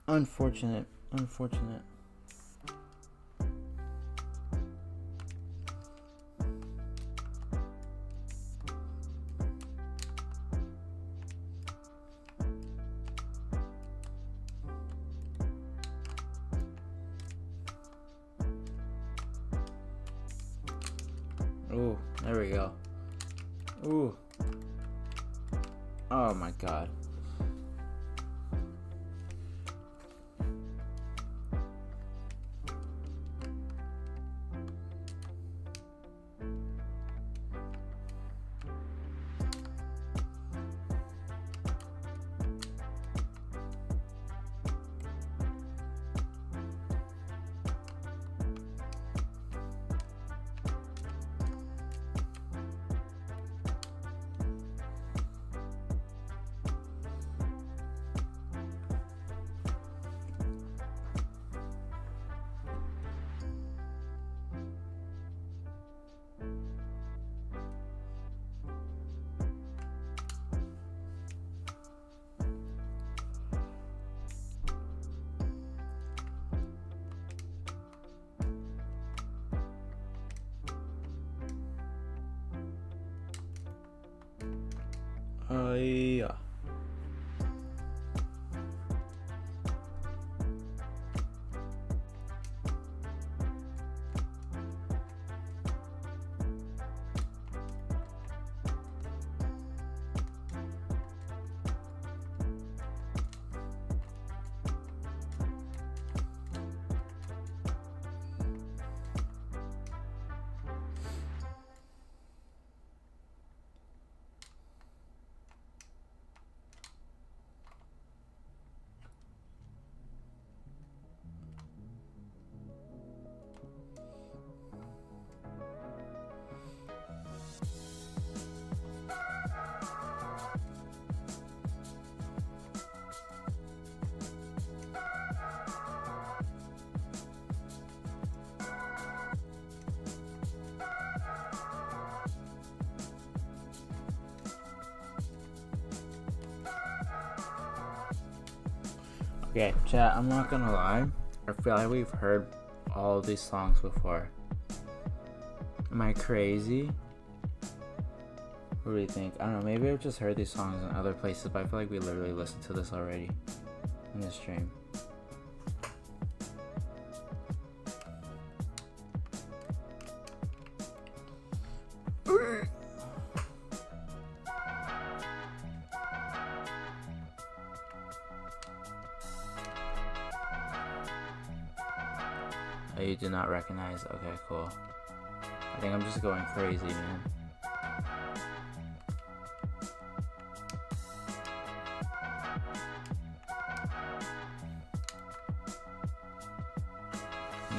Unfortunate. Ooh, there we go. Ooh. Oh my god. Yeah. Okay, chat, I'm not gonna lie. I feel like we've heard all of these songs before. Am I crazy? What do you think? I don't know, maybe I've just heard these songs in other places, but I feel like we literally listened to this already in the stream. Oh, you do not recognize? Okay, cool. I think I'm just going crazy, man.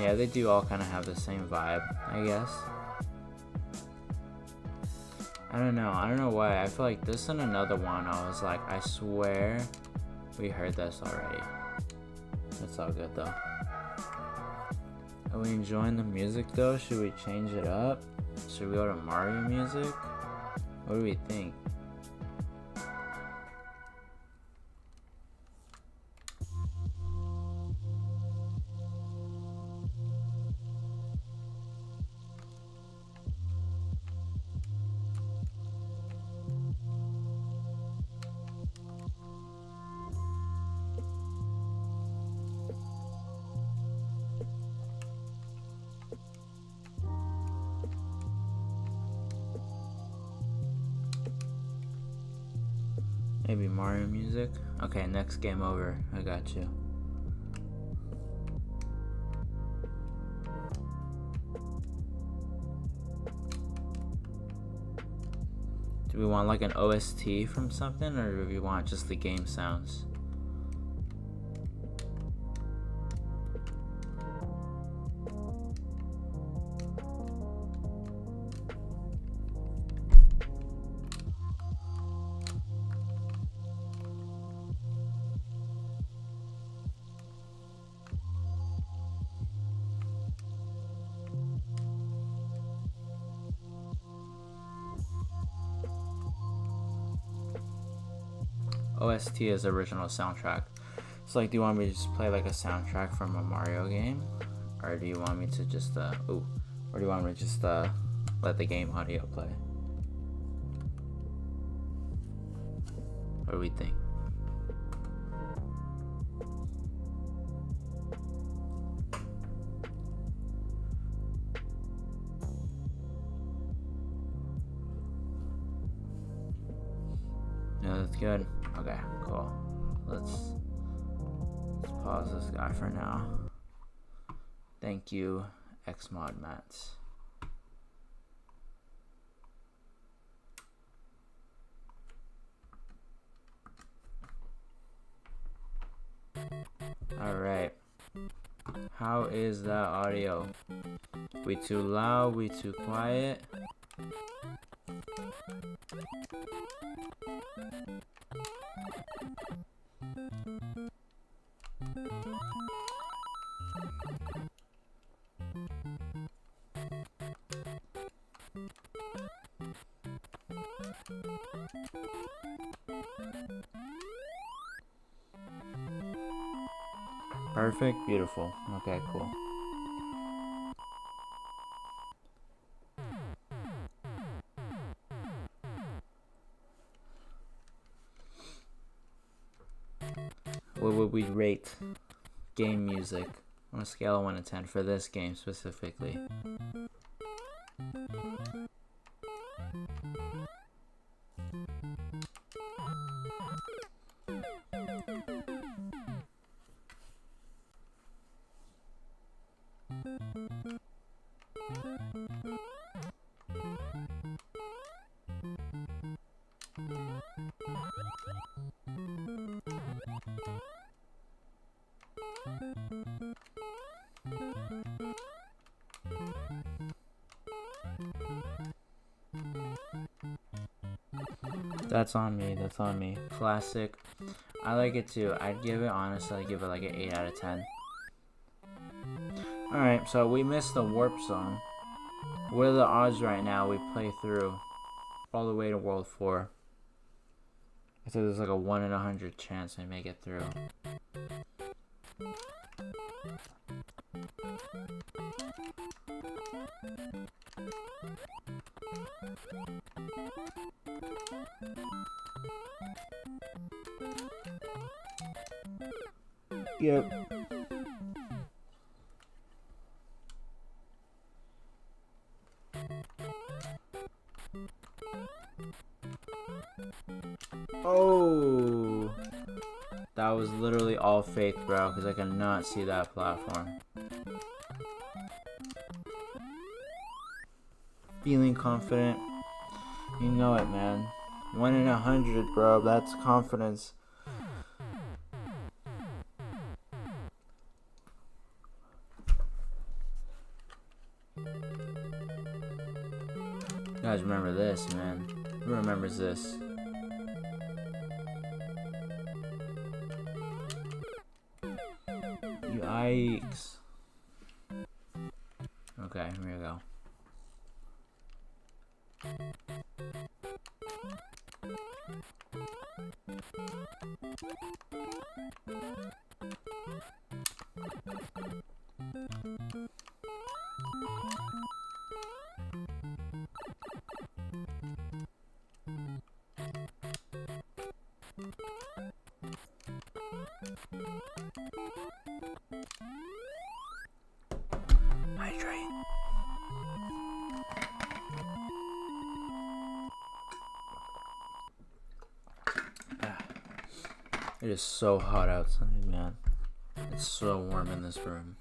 Yeah, they do all kind of have the same vibe, I guess. I don't know why. I feel like this and another one, I was like, I swear we heard this already. It's all good though. Are we enjoying the music though? Should we change it up? Should we go to Mario music? What do we think? Maybe Mario music? Okay, next game over. I got you. Do we want like an OST from something, or do we want just the game sounds? OST is original soundtrack. So like, do you want me to just play like a soundtrack from a Mario game? Or do you want me to just, or do you want me to just, let the game audio play? What do we think? Yeah, that's good. Okay, cool. Let's pause this guy for now. Thank you, XModMats. Alright. How is that audio? We too loud? We too quiet? Perfect, beautiful. Okay, cool. What would we rate game music on a scale of 1 to 10 for this game specifically? That's on me, that's on me. Classic. I like it too. I'd give it, honestly, I'd give it like an 8 out of 10. Alright, so we missed the warp zone. What are the odds right now we play through all the way to World 4? I said there's like a 1 in 100 chance we make it through. Yep. Oh, that was literally all fake, bro, because I cannot see that platform. Feeling confident. You know it, man. 1 in 100, bro. That's confidence. You guys remember this, man. Who remembers this? Yikes. Okay, here we go. Hydrate. It is so hot outside, man. It's so warm in this room.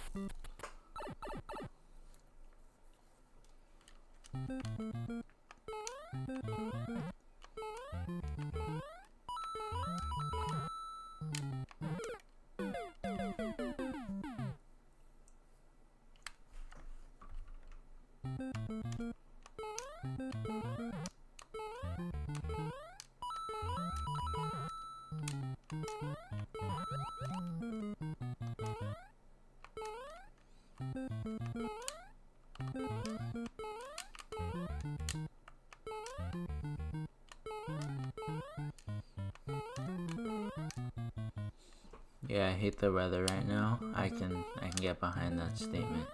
Yeah, I hate the weather right now. I can get behind that statement.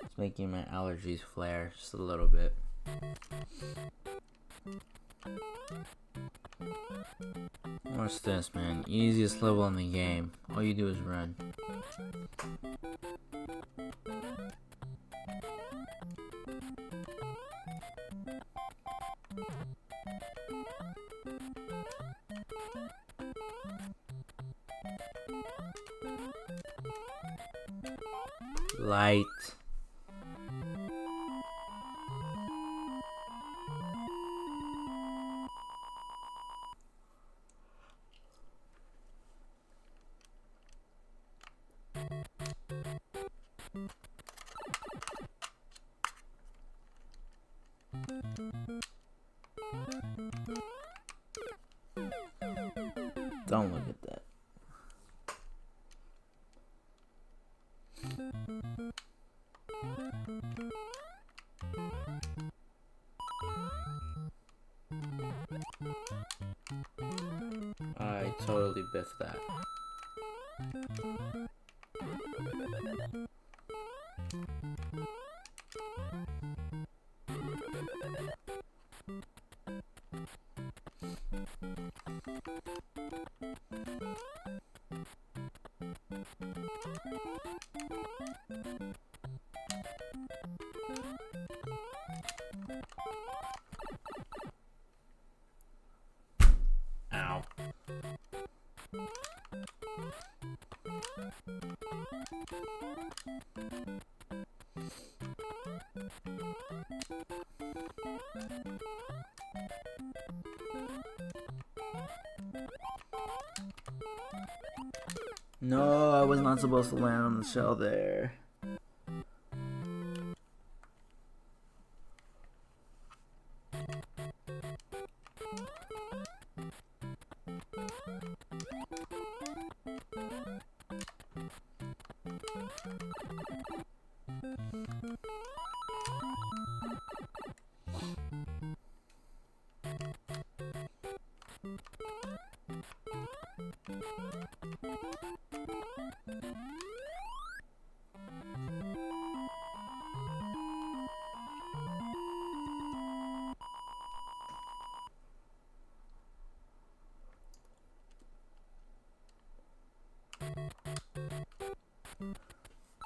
It's making my allergies flare just a little bit. What's this, man? Easiest level in the game. All you do is run. Light. Don't look at that. I totally biffed that. Ow. No, I was not supposed to land on the shell there.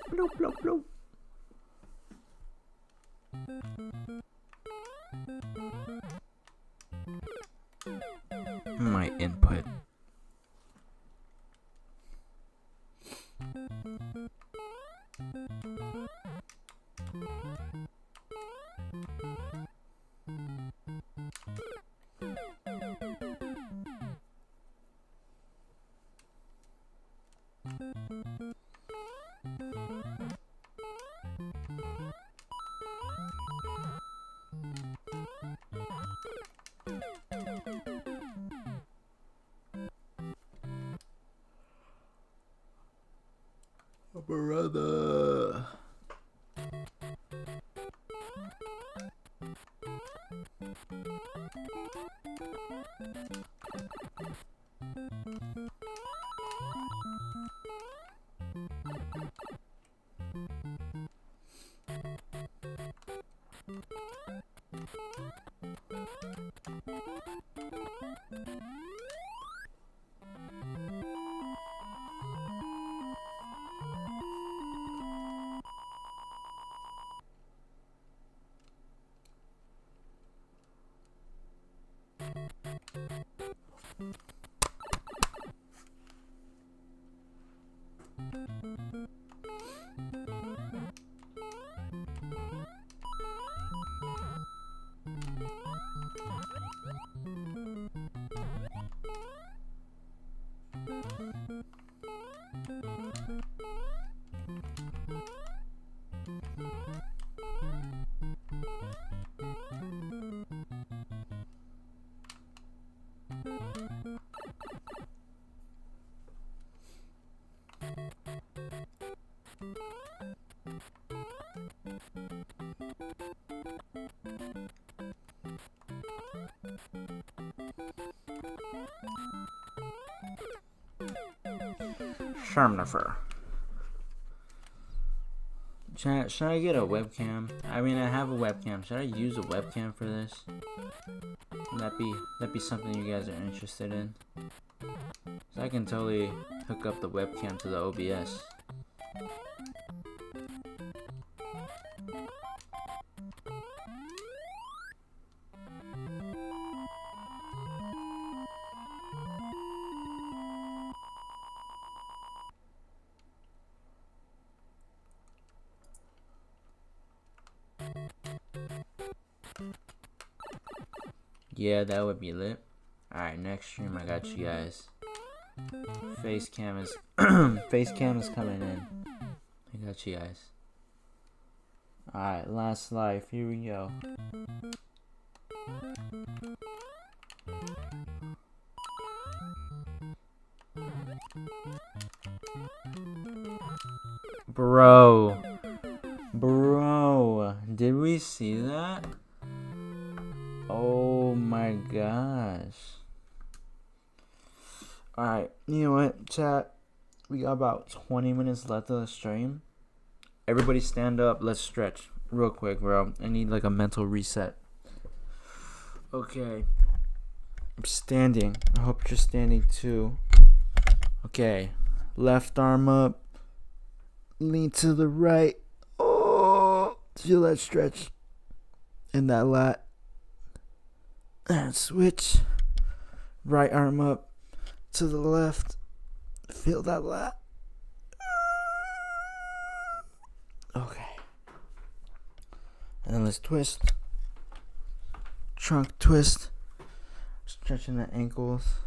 Bloop, bloop, bloop. My input. Brother. Somnifer. Should I get a webcam? I mean, I have a webcam. Should I use a webcam for this? Would that be something you guys are interested in? So I can totally hook up the webcam to the OBS. Yeah, that would be lit. Alright, next stream I got you guys. Face cam is coming in. I got you guys. Alright, last life, here we go. Bro, did we see that? Oh my gosh. Alright, you know what, chat? We got about 20 minutes left of the stream. Everybody stand up, let's stretch real quick, bro. I need like a mental reset. Okay. I'm standing. I hope you're standing too. Okay. Left arm up. Lean to the right. Oh, feel that stretch in that lat. And switch. Right arm up to the left. Feel that lat. Okay. And then let's twist. Trunk twist. Stretching the ankles.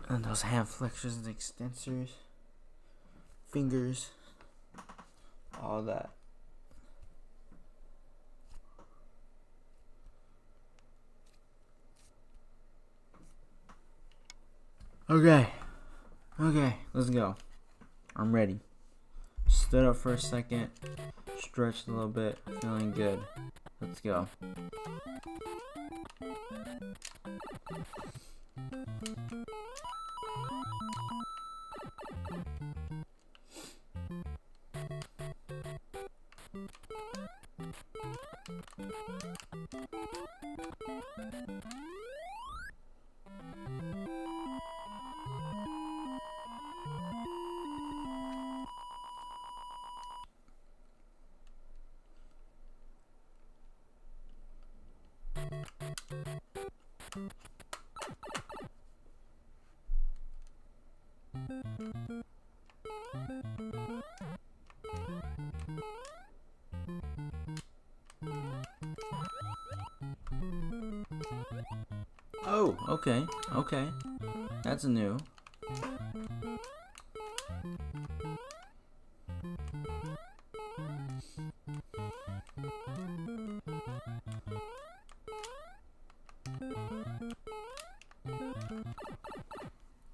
And those hand flexors and extensors. Fingers. All that. Okay, let's go. I'm ready. Stood up for a second, stretched a little bit, feeling good. Let's go. Oh, okay. That's new.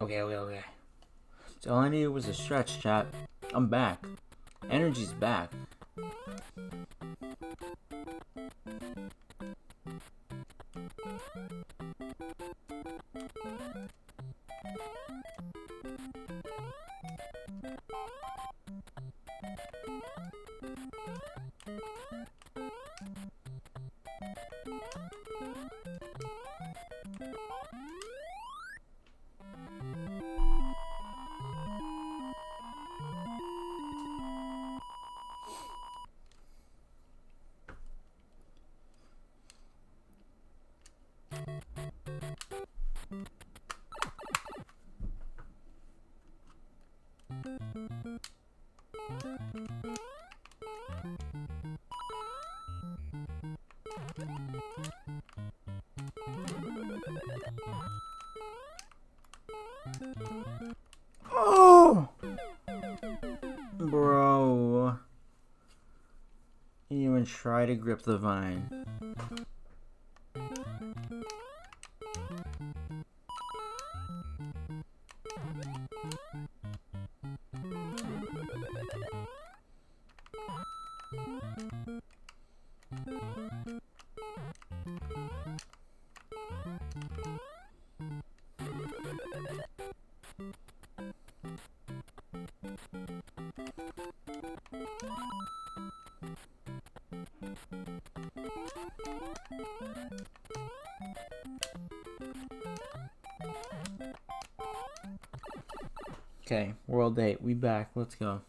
Okay. So all I needed was a stretch, chat. I'm back. Energy's back. Oh! Bro. You didn't even try to grip the vine. Okay, World 8, we back. Let's go.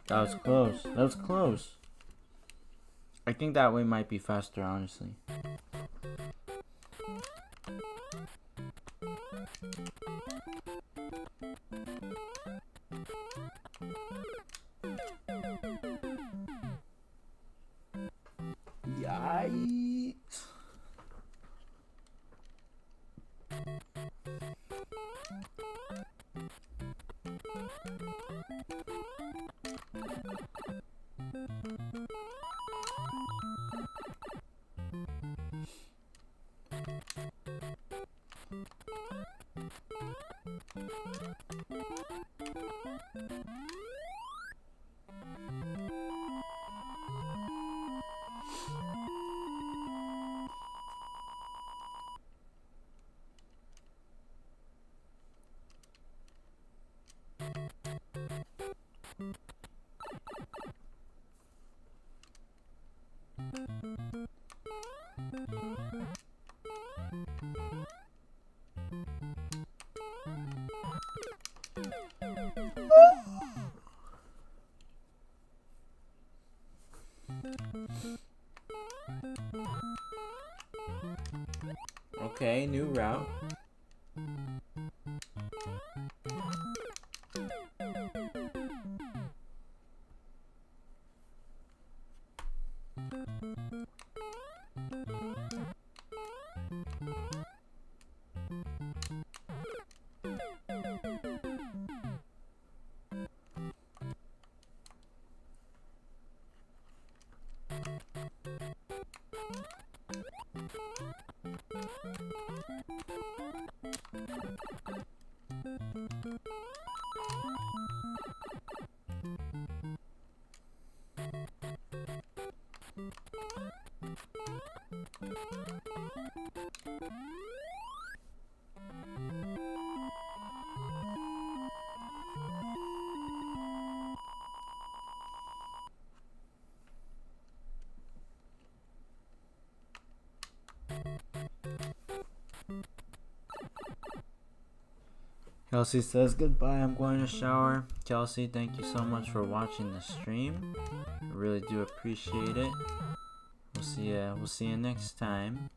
That was close. That was close. I think that way might be faster, honestly. Yikes. Okay, new route. Kelsey says goodbye, I'm going to shower. Kelsey, thank you so much for watching the stream. I really do appreciate it. We'll see you next time.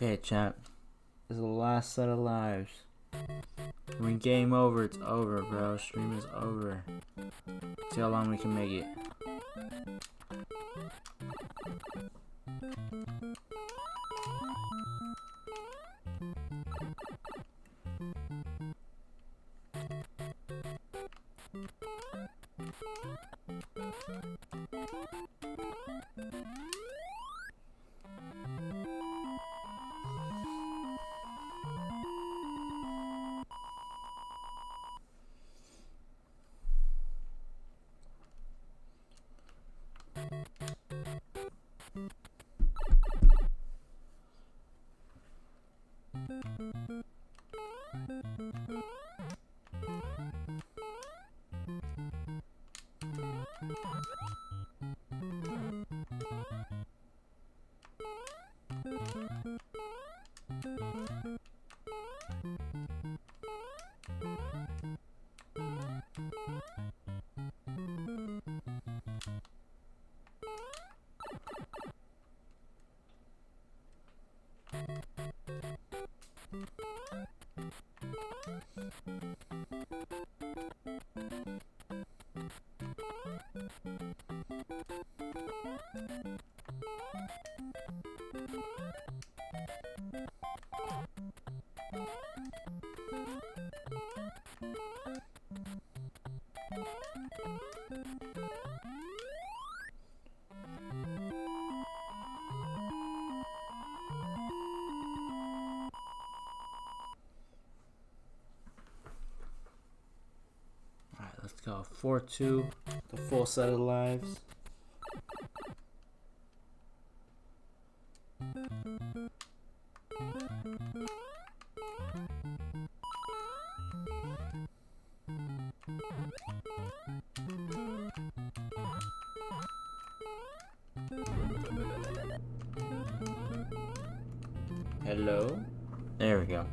Okay, chat. This is the last set of lives. When game over, it's over, bro. Stream is over. See how long we can make it. Alright, let's go. 4-2, the full set of lives. Hello? There we go.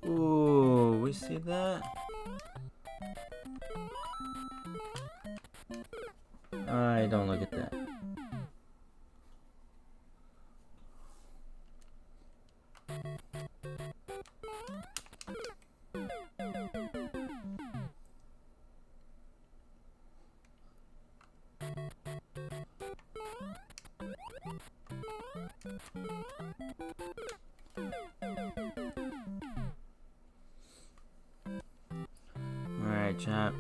Ooh, we see that? I don't look at that. Alright, chat.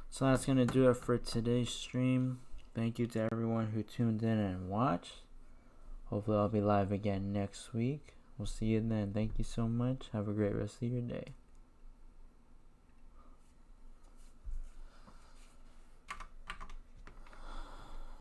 So that's gonna do it for today's stream. Thank you to everyone who tuned in and watched. Hopefully I'll be live again next week. We'll see you then. Thank you so much. Have a great rest of your day.